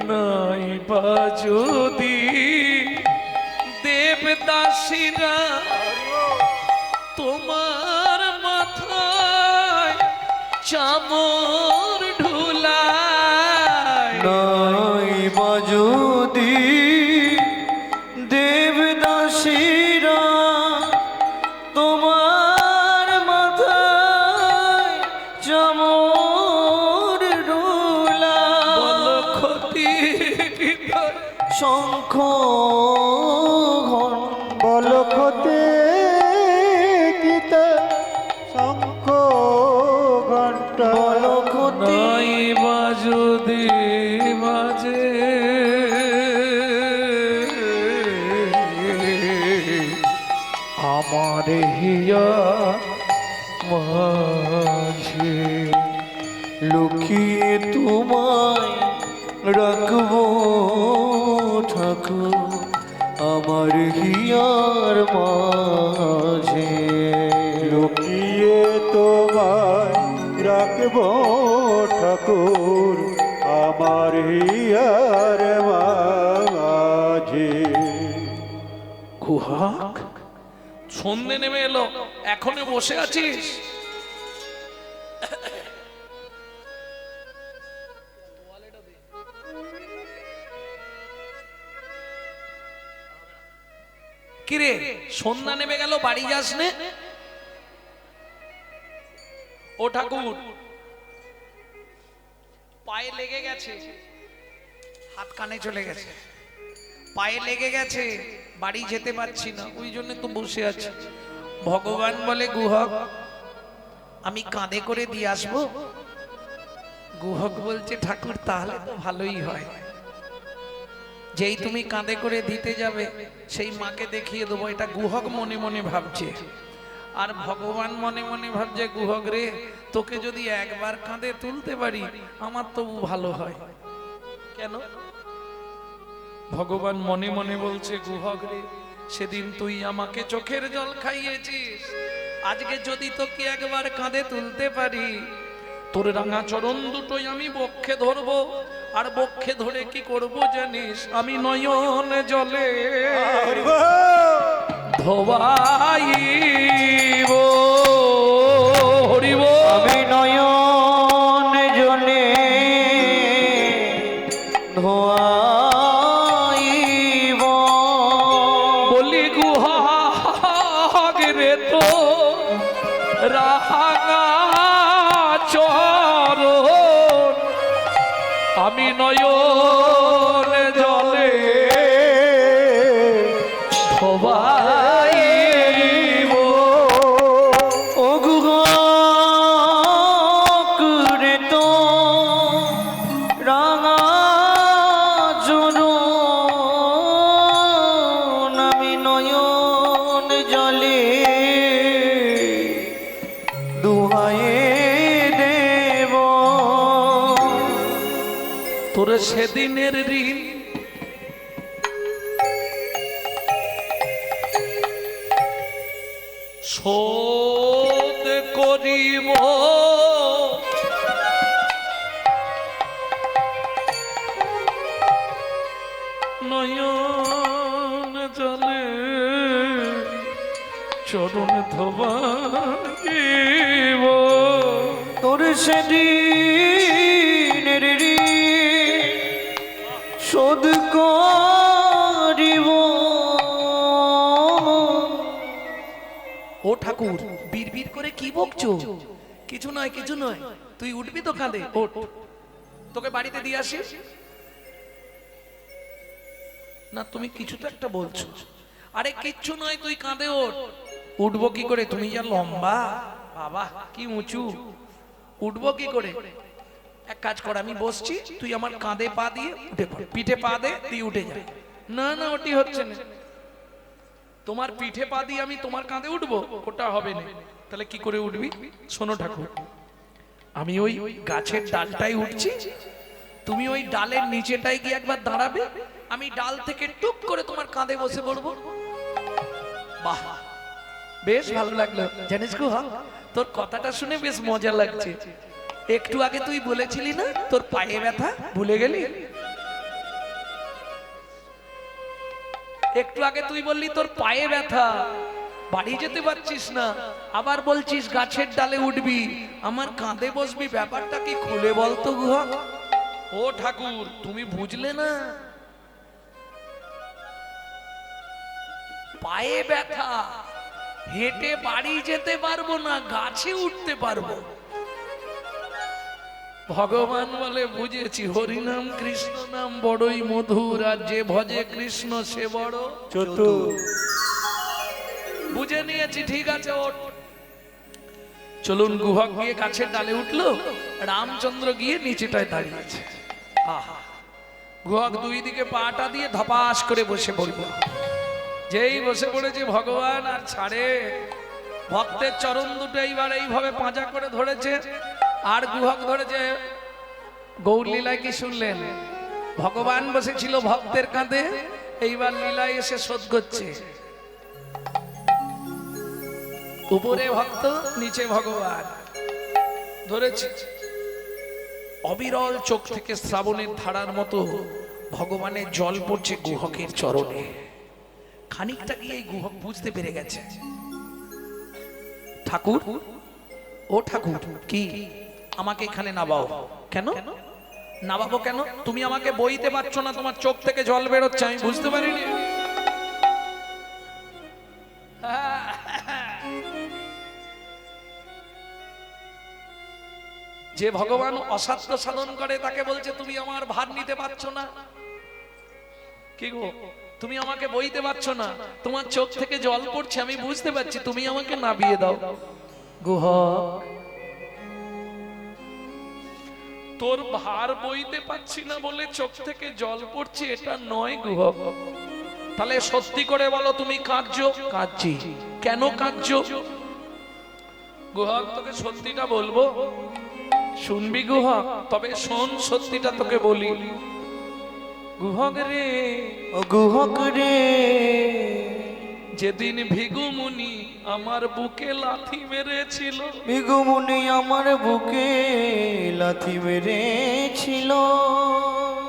নাই বা যদি দেবদাসীরা তোমার মাথায় চামর ঢুলায় নাই বা যদি দেবদাসীরা তোমার মাথায় চামর ঢুলায় বলো ক্ষতি কি করে? শঙ্খ বলখতে গীতা শঙ্খ ঘণ্টা বলক্ষতি নাই বা যদি বাজে আমার হিয়া মাঝে লুকিয়ে তোমায় রাখবো ঠাকুর আমার হিয়ার মাঝে লুকিয়ে তোমায় রাখব ঠাকুর আমার হিয়ার মাঝে কুহক সন্ধে নেমে এলো, এখনো বসে আছিস? কিরে সন্ধ্যা নেমে গেল, বাড়ি যাস নে? ও ঠাকুর, পায়ে লেগে গেছে, হাত কানে চলে গেছে, পায়ে লেগে গেছে, বাড়ি যেতে পারছি না, ওই জন্য তো বসে আছি। ভগবান বলে, গুহক আমি কাঁধে করে দিয়ে আসবো? গুহক বলছে, ঠাকুর তাহলে তো ভালোই হয়, যেই তুমি কাঁধে করে দিতে যাবে সেই মাকে দেখিয়ে দেবো। এটা গুহক মনে মনে ভাবছে, আর ভগবান মনে মনে ভাবছে, গুহক রে তোকে যদি একবার কাঁধে তুলতে পারি আমার তবু ভালো হয়। কেন? ভগবান মনে মনে বলছে, গুহক রে সেদিন তুই আমাকে চোখের জল খাইয়েছিস, আজকে যদি তোকে একবার কাঁধে তুলতে পারি, তোর রাঙা চরণ দুটোই আমি বক্ষে ধরবো, আর বক্ষে ধরে কি করব জানিস? আমি নয়ন জলে ধোবাইব, হরিব। আমি নয়ন জলে ধোয়াইব, বলি গুহক রে তো রাঙা চরণ আমি নয়ন জলে ধোবাইব। ও গুহক রে তো রাঙা চরণ আমি নয়ন জলে দুহায়ে দেব। তোর সেদিনের ঋণ শোধ করিব, নয়ন জলে চরণ ধোবাইব। তোর সেদিনের ঋণ শোধ করিব। ও ঠাকুর, বিড়বিড় করে কি বকছো? কিছু নয়, কিছু নয়, তুই উঠবি তো কাঁধে, ওঠ, তোকে বাড়িতে দিয়ে আসি। না তুমি কিছু তো একটা বলছো। আরে কিচ্ছু নয়, তুই কাঁধে ওঠ। উঠবো কি করে? তুমি যা লম্বা, বাবা কি উঁচু, উঠবো কি করে? এক কাজ কর, আমি বসছি, তুই আমার কাঁধে পা দিয়ে উঠে পড়, পিঠে পা দে, তুই উঠে যা। না না, ওটি হচ্ছে না। তোমার পিঠে পা দিয়ে আমি তোমার কাঁধে উঠবো, ওটা হবে না। তাহলে কি করে উঠবি? শোনো ঠাকুর, আমি ওই গাছের ডালটাই উঠছি, তুমি ওই ডালের নিচেটাই গিয়ে একবার দাঁড়াবে, আমি ডাল থেকে টুক করে তোমার কাঁধে বসে পড়বো। বাহ, বেশ ভালো লাগলো। জানিস গো, তোর কথাটা শুনে বেশ মজা লাগছে। একটু আগে তুই বলেছিলি না তোর পায়ে ব্যথা, ভুলে গেলি? একটু আগে তুই বললি তোর পায়ে ব্যথা, বাড়ি যেতে পারছিস না, আবার বলছিস গাছের ডালে উঠবি, আমার কাঁধে বসবি, ব্যাপারটা কি খুলে বলতো গুহা? ও ঠাকুর, তুমি বুঝলে না, পায়ে ব্যথা, হেঁটে বাড়ি যেতে পারবো না, গাছে উঠতে পারবো। ভগবান বলে, বুঝেছি, হরিনাম কৃষ্ণ নাম বড়ই মধুর, আর যে ভজে কৃষ্ণ সে বড় চতুর। বুঝে নিয়েছি, ঠিক আছে ওঠ। চলুন, গুহা গিয়ে গাছের ডালে উঠলো, রামচন্দ্র গিয়ে নিচেটায় দাঁড়িয়েছে। আহা, গুহা দুই দিকে পাটা দিয়ে ধপাস করে বসে পড়লো। যেই বসে পড়েছে ভগবান আর ছাড়ে, ভক্তের চরণ দুটো এইবার এইভাবে পাঁজা করে ধরেছে, আর গুহক ধরেছে। গৌর লীলায় কি শুনলেন? ভগবান বসেছিল ভক্তের কাঁধে, এইবার লীলায় এসে শোধ করছে। উপরে ভক্ত, নিচে ভগবান ধরেছে। অবিরল চোখ থেকে শ্রাবণের ধারার মতো ভগবানের জল পড়ছে গুহকের চরণে। খানিকটা গিয়ে গুহক বুঝতে পেরে গেছে। ঠাকুর, ও ঠাকুর, কি আমাকে এখানে নামাও? কেন নামাবো? কেন? তুমি আমাকে বইতে পারছো না, তোমার চোখ থেকে জল বেরোচ্ছে, আমি বুঝতে পারিনি। যে ভগবান অসাধ্য সাধন করে তাকে বলছে তুমি আমার ভার নিতে পারছো না। কি গো, তুমি আমাকে বইতে পারছো না, তোমার চোখ থেকে জল পড়ছে, আমি বুঝতে পারছি, তুমি আমাকে নাবিয়ে দাও। গুহক, তোর ভার বইতে পারছি না বলে চোখ থেকে জল পড়ছে, এটা নয় গুহক। তাহলে সত্যি করে বলো, তুমি কাঁদছো? কাঁদছি। কেন কাঁদছো? গুহক, তোকে সত্যিটা বলবো, শুনবি গুহক? তবে শোন, সত্যিটা তোকে বলি। গুহক রে, ও গুহক রে, যেদিন ভিগু মুনি আমার বুকে লাথি মেরেছিল, ভিগুমুনি আমার বুকে লাথি মেরেছিল,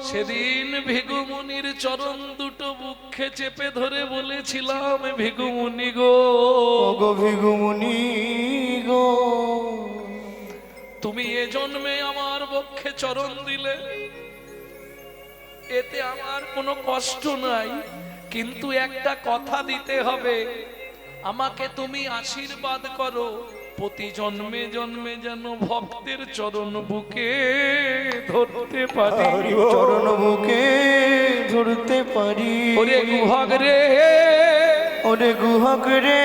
সেদিন ভিগু মুনির চরণ দুটো বুকে চেপে ধরে বলেছিলাম, ভিগু মুনি গো, ও গো ভিগুমুনি গো, তুমি এ জন্মে আমার বক্ষে চরণ দিলে, এতে আমার কোনো কষ্ট নাই, কিন্তু একটা কথা দিতে হবে, আমাকে তুমি আশীর্বাদ করো, প্রতি জন্মে জন্মে যেন ভক্তের চরণ বুকে ধরতে পারি। চরণ বুকে ধরতে পারি। ওরে গুহক রে, ওরে গুহক রে,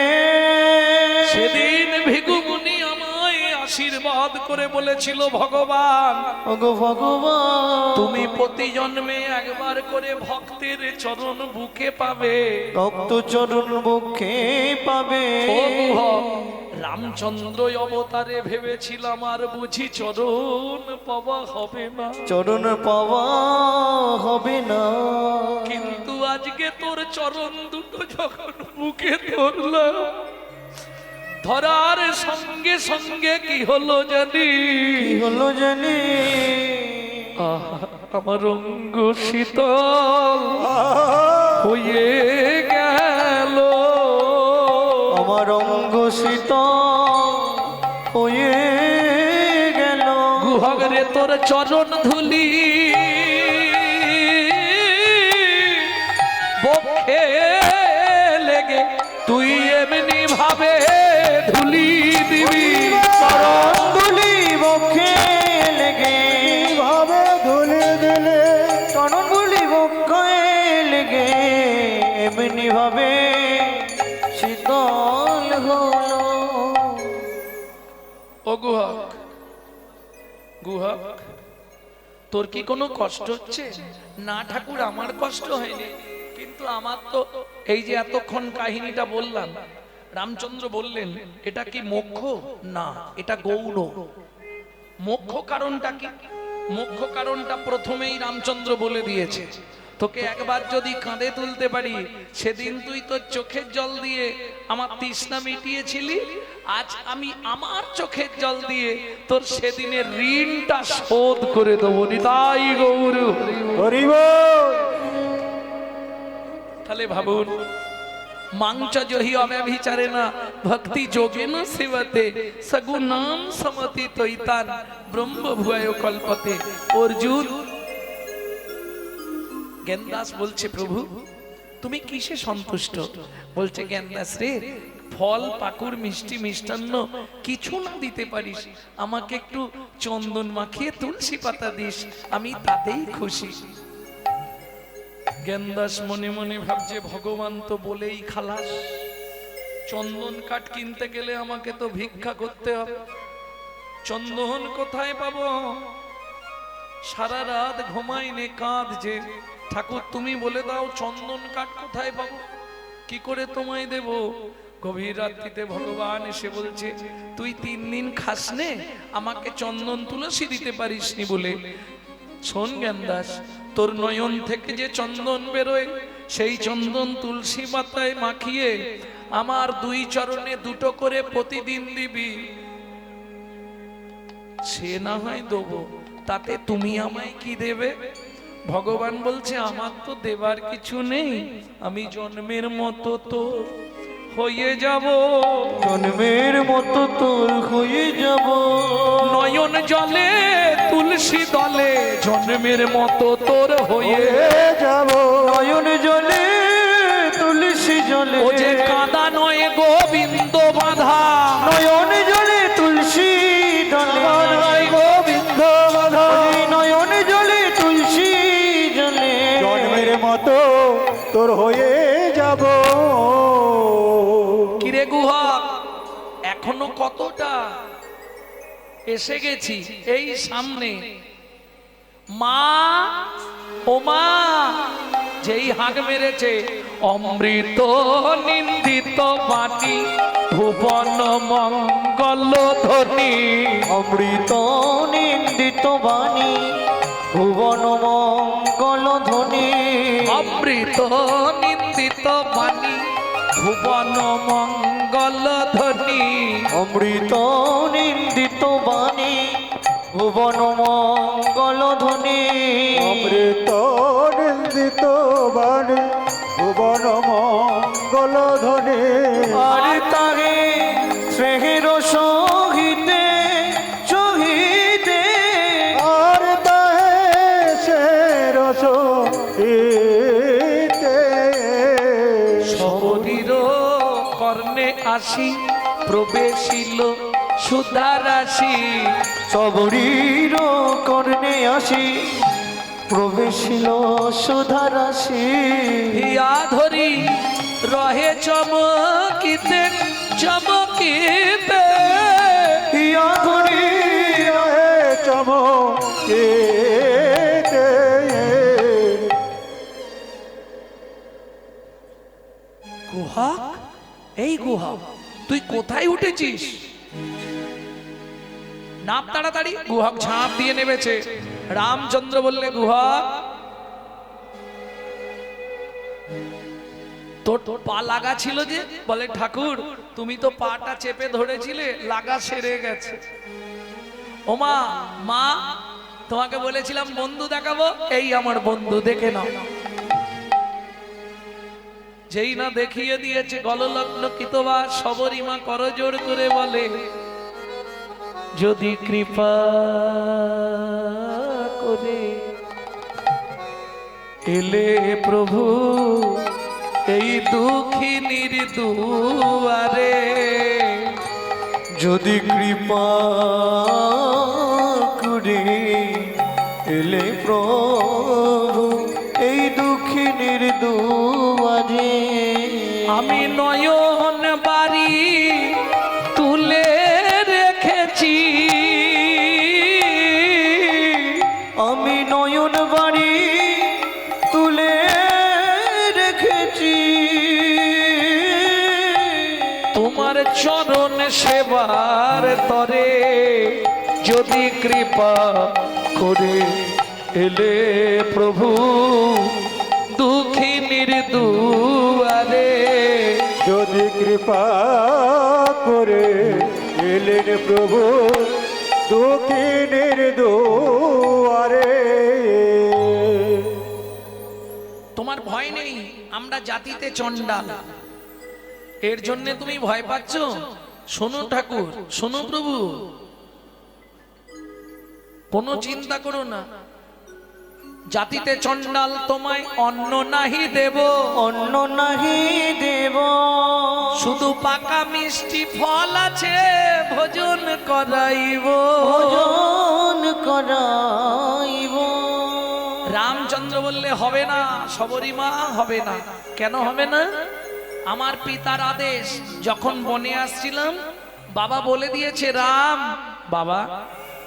সেদিন ভিগু মুনি আমায় আশীর্বাদ করে বলেছিল, ভগবান, ওগো ভগবান, তুমি প্রতি জন্মে একবার করে ভক্তের চরণ বুকে পাবে। ভক্ত চরণ বুকে পাবে। ও গুহক, রামচন্দ্র অবতারে ভেবেছিলাম আর বুঝি চরণ পাওয়া হবে না, চরণ পাওয়া হবে না, কিন্তু আজকে তোর চরণ দুটো যখন বুকে ধরলাম, ধরার সঙ্গে সঙ্গে কি হলো জানি? কি হলো জানি? আহা, আমার অঙ্গ শীতল হয়ে গেল, আমার অঙ্গ শীতল হয়ে গেল। গুহক রে, তোর চরণ ধুলি বক্ষে লেগে তুই এমনি ভাবে ধুলি দিবি, চরণ ধুলি বক্ষে লেগে ভাবে ধুলে দিলে চরণ ধুলি বক্ষে লেগে এমনি ভাবে শীতল হলো। ও গুহক, গুহক, তোর কি কোনো কষ্ট হচ্ছে? না ঠাকুর, আমার কষ্ট হয়নি, কিন্তু আমার তো এই যে এতক্ষণ কাহিনীটা বললাম, রামচন্দ্র বললেন এটা কি মোক্ষ? না, এটা গৌণ। মোক্ষ কারণটা কি? মোক্ষ কারণটা প্রথমেই রামচন্দ্র বলে দিয়েছে। তোকে একবার যদি কাঁধে তুলতে পারি, সেদিন তুই তোর চোখের জল দিয়ে আমার তৃষ্ণা মিটিয়েছিলি, আজ আমি আমার চোখের জল দিয়ে তোর সেদিনের ঋণটা শোধ করে দেবো। নিতাই গৌর হরি বল। তাহলে ভাবুন, মাংচ জহি অব্যভিচারে না ভক্তি যোগে না সেবতে সগুনাম সমতি তৈতান ব্রহ্ম ভুয়ায় কল্পতে। অর্জুন, জ্ঞানদাস বলছে প্রভু তুমি কিসে সন্তুষ্ট? বলছে জ্ঞানদাস রে, ফল পাকুড় মিষ্টি মিষ্টান্ন কিছু না দিতে পারিস, আমাকে একটু চন্দন মাখিয়ে তুলসী পাতা দিস, আমি তাতেই খুশি। জ্ঞানদাস মনে মনে ভাবছে ভগবান তো বলেই খালাস, চন্দন কাঠ কিনতে গেলে আমাকে তো ভিক্ষা করতে হবে, চন্দন কোথায় পাবো? সারা রাত ঘুমাইনে কাঁদছে, ঠাকুর তুমি বলে দাও চন্দন কাঠ কোথায় পাবো, কি করে তোমায় দেব? গভীর রাত্রিতে ভগবান এসে বলছে তুই 3 দিন খাসনে, আমাকে চন্দন তুলসী দিতে পারিসনি বলে। শোন জ্ঞানদাস, তোর নয়ন থেকে যে চন্দন বেরোয়, সেই চন্দন তুলসী পাতায় মাখিয়ে আমার 2 চরণে 2টো করে প্রতিদিন দিবি, সে না হয় দেবো, তাতে তুমি আমায় কি দেবে? ভগবান বলছে আমার তো দেবার কিছু নেই, আমি জন্মের মতো তো হয়ে যাব, জন্মের মতো তোর হয়ে যাব, নয়ন জলে তুলসী দলে জন্মের মতো তোর হয়ে যাব নয়ন জলে তুলসী জলে, ও যে কাদা নয় গোবিন্দ বাধা, নয়ন জলে তুলসী দলে, গোবিন্দ বাধা নয়ন জলে তুলসী জলে, জন্মের মতো তোর হয়ে যাব। কিরে গুহক, এখনো কতটা? এসে গেছি এই সামনে। মা, ও মা, যেই হাঁক মেরেছে, অমৃত নিন্দিত বাণী ভুবন মঙ্গল ধ্বনি, অমৃত নিন্দিত বাণী ভুবন মঙ্গল ধ্বনি, অমৃত নিন্দিত বাণী ভুবন মঙ্গল ধ্বনি, অমৃত নিন্দিত বাণী ভুবন মঙ্গল ধ্বনি, অমৃত নিন্দিত বাণী ভুবন মঙ্গল ধ্বনি, আর তারে স্নেহের সহিতে সহিতে, আর তাহে সে রস শরীর কর্ণে আসি প্রবেশিল সুধারাশি, সবরীর কর্ণে আসি প্রবেশিল সুধারাশি, হিয়া ধরি রহে চমকিতে চমকিতে, হিয়া ধরি গুহক, এই গুহক তুই কোথায় উঠেছিস? নাপ তাড়াতাড়ি। গুহক ঝাঁপ দিয়ে নেমেছে। রামচন্দ্র বললে গুহক তোর পা লাগা ছিল যে? বলে ঠাকুর তুমি তো পাটা চেপে ধরেছিলে, লাগা সেরে গেছে। ও মা, মা তোমাকে বলেছিলাম বন্ধু দেখাবো, এই আমার বন্ধু, দেখে নাও। যেই না দেখিয়ে দিয়েছে গললগ্ন কিতবা সবরীমা করজোড় করে বলে যদি কৃপা করে এলে প্রভু এই দুঃখিনীর দুয়ারে, যদি কৃপা করে এলে প্রভু এই দুঃখিনীর দুয়ারে, আমি নয়ন বাড়ি তুলে রেখেছি, আমি আমি নয়ন বাড়ি তুলে রেখেছি তোমার চরণ সেবার তরে যদি কৃপা করে এলে প্রভু দুঃখিনীর দুয়ারে। যদি কৃপা করে এলেন প্রভু দুঃখিনীর দুয়ারে। তোমার ভয় নেই, আমরা জাতিতে চণ্ডাল, এর জন্য তুমি ভয় পাচ্ছ? শোনো ঠাকুর, শোনো প্রভু, কোনো চিন্তা করো না। জাতিতে চণ্ডাল তোমায় অন্ন নাহি দেব, অন্য নাহি দেব, শুধু পাকা মিষ্টি ফল আছে ভোজন করাইব। ভোজন করাইব। রামচন্দ্র বললে হবে না সবরীমা, হবে না। কেন হবে না? আমার পিতার আদেশ, যখন বনে আসছিলাম বাবা বলে দিয়েছে, রাম বাবা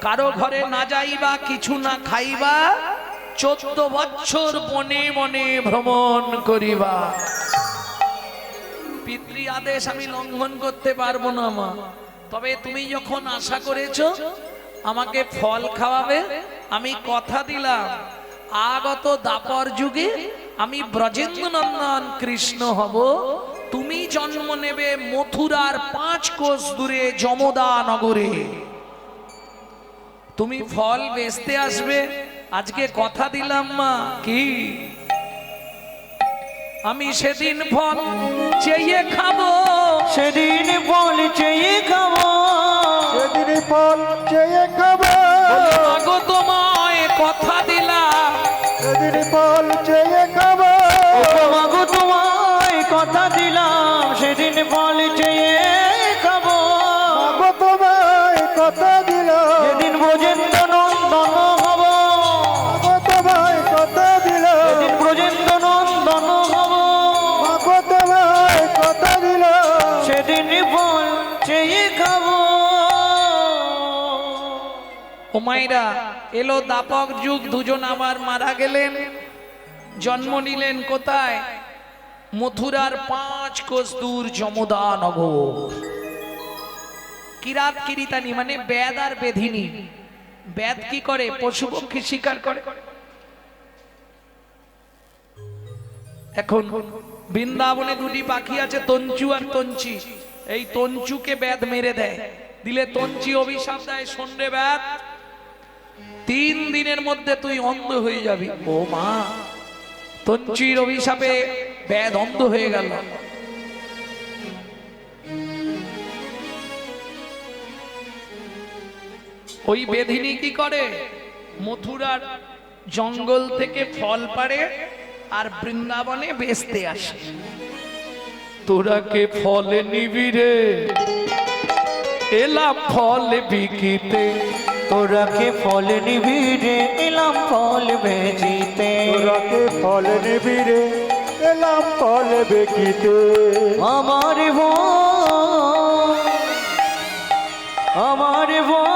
কারো ঘরে না যাইবা, কিছু না খাইবা, 14 বছর বনে বনে ভ্রমণ করিবা। পিতৃ আদেশ আমি লঙ্ঘন করতে পারবো না মা, তবে তুমি যখন আশা করেছো আমাকে ফল খাওয়াবে, আমি কথা দিলাম আগত দাপর যুগে আমি ব্রজেন্দ্র নন্দন কৃষ্ণ হব। তুমি জন্ম নেবে মথুরার 5 কোষ দূরে যমদা নগরে। তুমি ফল বেচতে আসবে, আজকে কথা দিলাম মা। কি? আমি সেদিন ফল চেয়ে খাবো, সেদিন ফল চেয়ে খাবো, সেদিন ফল চেয়ে খাবো, আগো তোমায় কথা দিলাম। সেদিন ফল চেয়ে খাবো, মাগো তোমায় কথা দিলাম, সেদিন ফল চেয়ে খাবো। মাগো তোমায় কথা দিলাম, সেদিন ব্রজেন্দ্র নন্দন হব, মাগো তোমায় কথা দিলাম, সেদিন ব্রজেন্দ্র নন্দন হব, মাগো তোমায় কথা দিলাম। সেদিন ফল চেয়ে খাবো। ও মায়েরা, এলো দাপক যুগ, দুজন আবার মারা গেলেন। জন্ম নিলেন কোথায়? মথুরার 5 কোষ দূর যমদা নগর। কিরাত কিরিতানি মানে বেদ আর বেধিনী। বেদ কি করে? পশু পক্ষী শিকার করে। এখন বৃন্দাবনে 2টি পাখি আছে, তঞ্চু আর তঞ্চি। এই তঞ্চুকে বেদ মেরে দেয়, দিলে তঞ্চি অভিশাপ দেয়, শোন রে বেদ, 3 দিনের মধ্যে তুই অন্ধ হয়ে যাবি। ও মা! তঞ্চির অভিশাপে বেদ অন্ধ হয়ে গেল। ওই বেধিনী কি করে? মথুরার জঙ্গল থেকে ফল পাড়ে আর বৃন্দাবনে বেচতে আসে। তোরা কে ফল নিবি রে, এলাম ফল বিকিতে। তোরা কে ফল নিবি রে, এলাম ফল বেচিতে। তোরাকে ফল নিবি রে, এলাম ফল বেকিতে। আমার বোন, আমার বোন,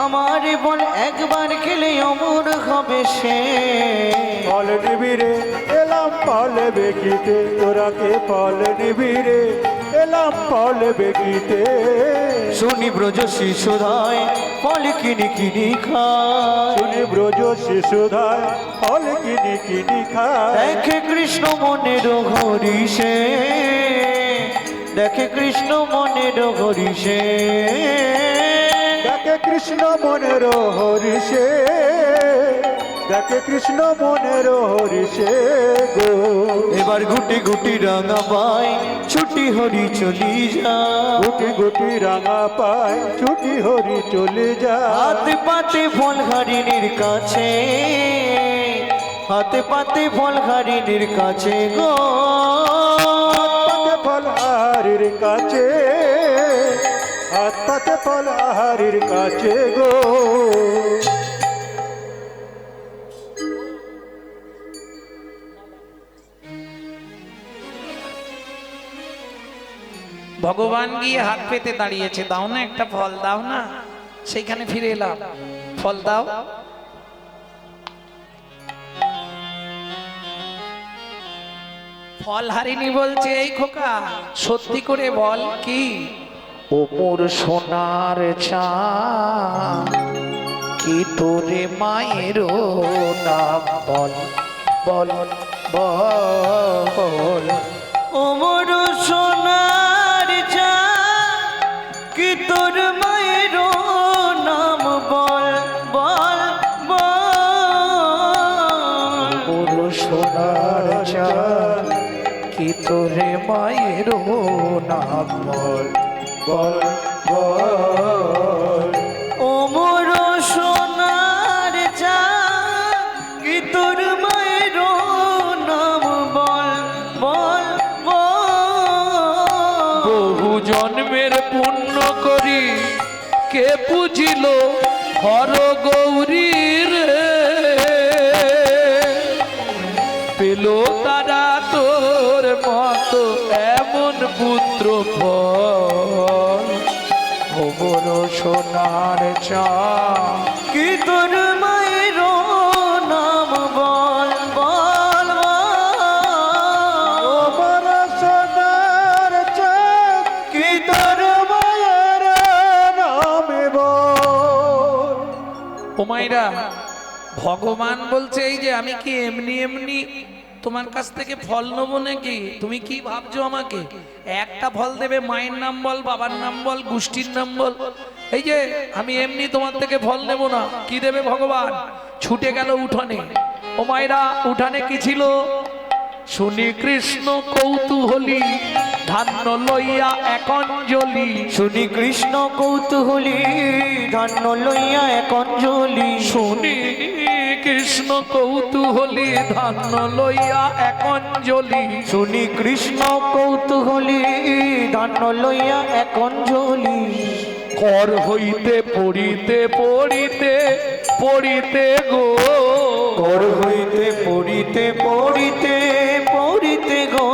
আমার বোন একবার খেলে অমর হবে সে। ফল নিবি রে, এলাম ফল বেকিতে। তোরাকে ফল নিবি রে, এলাম ফল বেকিতে। শুনি ব্রজ শিশুরায় ফল কিনি কিনি খায়। শুনি ব্রজ শিশুধায় ফল কিনি কিনি খায়। দেখে কৃষ্ণ মনের হরিষে, দেখে কৃষ্ণ মনের হরিষে। দেখে কৃষ্ণ মনের হরিষে, দেখে কৃষ্ণ মনের হরিষে গো। এবার গুটি গুটি রাঙা পায় ছুটি হরি চলি যা। গুটি গুটি রাঙা পায় ছুটি হরি চলে যায়। হাতে পাতে ফল হারিণীর কাছে, হাতে পাতে ফল হারিণীর কাছে গো। পাতে ফল হারির কাছে, হাত পাতে ফল হারির কাছে গো। ভগবান গিয়ে হাত পেতে দাঁড়িয়েছে, দাও না একটা ফল, দাও না। সেইখানে ফিরে এলাম। ফল দাও। ফল হারিনি বলছে, এই খোকা সত্যি করে বল কি? ও মোর সোনার চাঁদ কি তোরে মায়ের নাম বল বল বল। ও মোর সোনার চাঁদ কি তোর মায়ের নাম বল বল বল। মোর সোনার চাঁদ কি তোরে মায়ের নাম বল বল বল। ও মোর সোনার চাঁদ কি তোর মায়ের নাম বল বল বল। বহু জন্মের পুণ্য করি কে বুঝিল হর গৌরী রে, পেল তারা তোর মতো এমন পুত্র ফল। ও মোর সোনার চাঁদ কি তোর মায়ের নাম বল বল ও বল। মোর সোনার চাঁদ কি তোর মায়ের নামে বল। ও মাইরা, ভগবান বলছে এই যে আমি কি এমনি এমনি তোমার কাছ থেকে ফল নেবো নাকি? তুমি কি ভাবছো আমাকে একটা ফল দেবে? মায়ের নাম বল, বাবার নাম বল, গোষ্ঠীর নাম বল। এই যে আমি এমনি তোমার থেকে ফল নেব না। কি দেবে ভগবান? ছুটে গেল উঠানে। ও মায়েরা, উঠানে কি ছিল? শুনি কৃষ্ণ কৌতূহলী ধান্য লইয়া এক অঞ্জলি। শুনি কৃষ্ণ কৌতূহলী ধান্য লইয়া এক অঞ্জলি। শুনি কৃষ্ণ কৌতূহলী ধান্য লইয়া এক অঞ্জলি। শুনি কৃষ্ণ কৌতূহলী ধান্য লইয়া এক অঞ্জলি। কর হইতে পড়িতে পড়িতে পড়িতে গো, কর হইতে পড়িতে পড়িতে পড়িতে গো।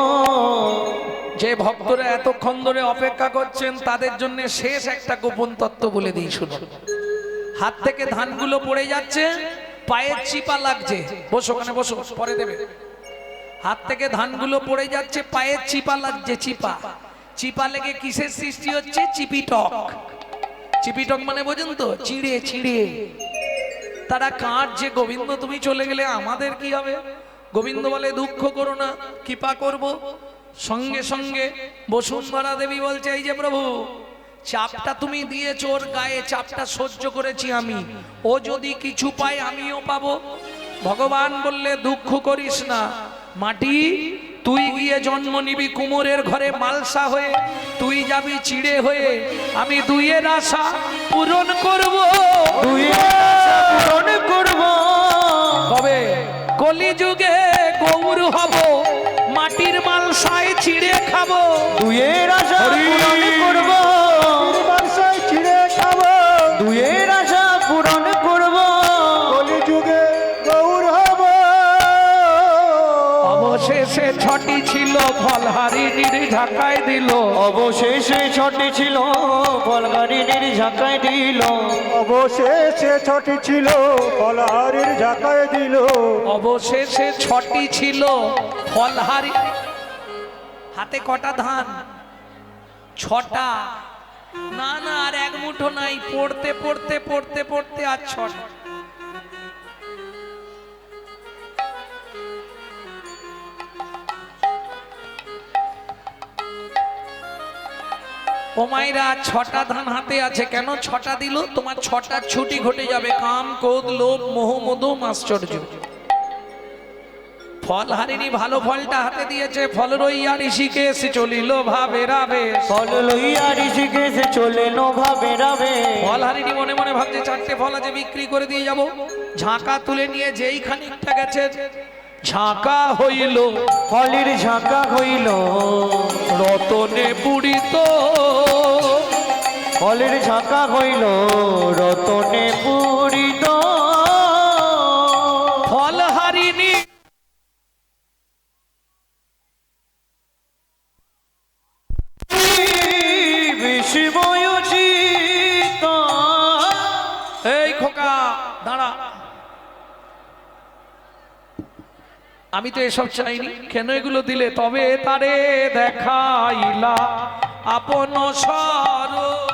যে ভক্তরা এতক্ষণ ধরে অপেক্ষা করছেন তাদের জন্য শেষ একটা গোপন তত্ত্ব বলে দিই, শুনুন। হাত থেকে ধানগুলো পড়ে যাচ্ছে, পায়ের চিপা লাগছে। বসো, ওখানে বসো, পরে দেবে। হাত থেকে ধানগুলো পড়ে যাচ্ছে, পায়ের চিপা লাগছে। চিপা চিপা লেগে কিসের সৃষ্টি হচ্ছে? চিপিটক। চিপিটক মানে বোঝেন তো? চিড়ে চিড়ে। তারা কাঁদছে, গোবিন্দ তুমি চলে গেলে আমাদের কি হবে? গোবিন্দ বলে দুঃখ করো না, কৃপা করব। সঙ্গে সঙ্গে বসুন্ধরা দেবী বলছে, এই যে প্রভু চাপটা তুমি দিয়েছো ওর গায়ে, চাপটা সহ্য করেছি আমি। ও যদি কিছু পায় আমিও পাবো। ভগবান বললে দুঃখ করিস না মাটি, তুই গিয়ে জন্ম নিবি কুমোরের ঘরে মালসা হয়ে, তুই যাবি চিড়ে হয়ে। আমি দুইয়ের আশা পূরণ করব। দুইয়ের আশা পূরণ করব। কবে? কলিযুগে গৌর হব, মাটির মালসায় চিড়ে খাবো। দুইয়ের আশা পূরণ করব। বাসায় ছিঁড়ে খাবো, দুইয়ের আশা পূরণ করব। কলিযুগে গৌর হব। অবশেষে ছটি ছিল ফলহারিণীর ঝাঁকায় দিল। অবশেষে ছটি ছিল ফলহারিণীর ঝাঁকায় দিল। অবশেষে ছটি ছিল ফলহারির ঝাঁকায় দিল। অবশেষে ছটি ছিল ফলহারি। হাতে কটা ধান? ছটা। না না, আর এক মুঠো নাই। পড়তে পড়তে পড়তে পড়তে আর ছটা। ও মাইরা, ছটা ধান হাতে আছে। কেন ছটা দিল? তোমার ছটা ছুটি ঘটে যাবে। কাম, ক্রোধ, লোভ, মোহ, মদ, আশ্চর্য। ফল হারিনি ভালো ফলটা হাতে দিয়েছে। ফল রইয়া ঋষিকেশ চলিল ভাবে রাবে। ফল লইয়া ঋষিকেশ চলেন ভাবে রাবে। ফল হারিনি মনে মনে ভাবছে চারটে ফল আছে, বিক্রি করে দিয়ে যাব। ঝাঁকা তুলে নিয়ে যেই খানিকটা গেছে, ঝাঁকা হইল, ফলের ঝাঁকা হইল রতনে পুরিত। ফলের ঝাঁকা হইল রতনে পূরিত। ফল হারিনি বিস্ময়োচিত আমি তো এসব চাইনি, কেন এগুলো দিলে? তবে তারে দেখাইলা আপন স্বরূপ,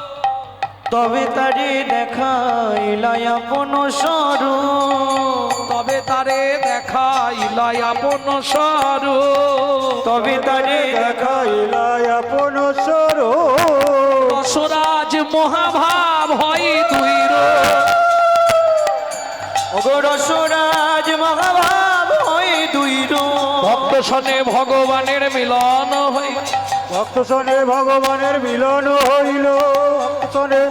তবে তারে দেখাইলা আপন স্বরূপ, তবে তারে দেখাইলা আপন স্বরূপ, তবে তারে দেখাইলা আপন স্বরূপ। দশরাজ মহাভাব হয় দুই রূপ, অগরসরাজ মহাভাব হয় দুই রূপ, ভক্ত শনে ভগবানের মিলন হয়, ভক্ত শনে ভগবানের মিলন হইল, ভক্ত শনে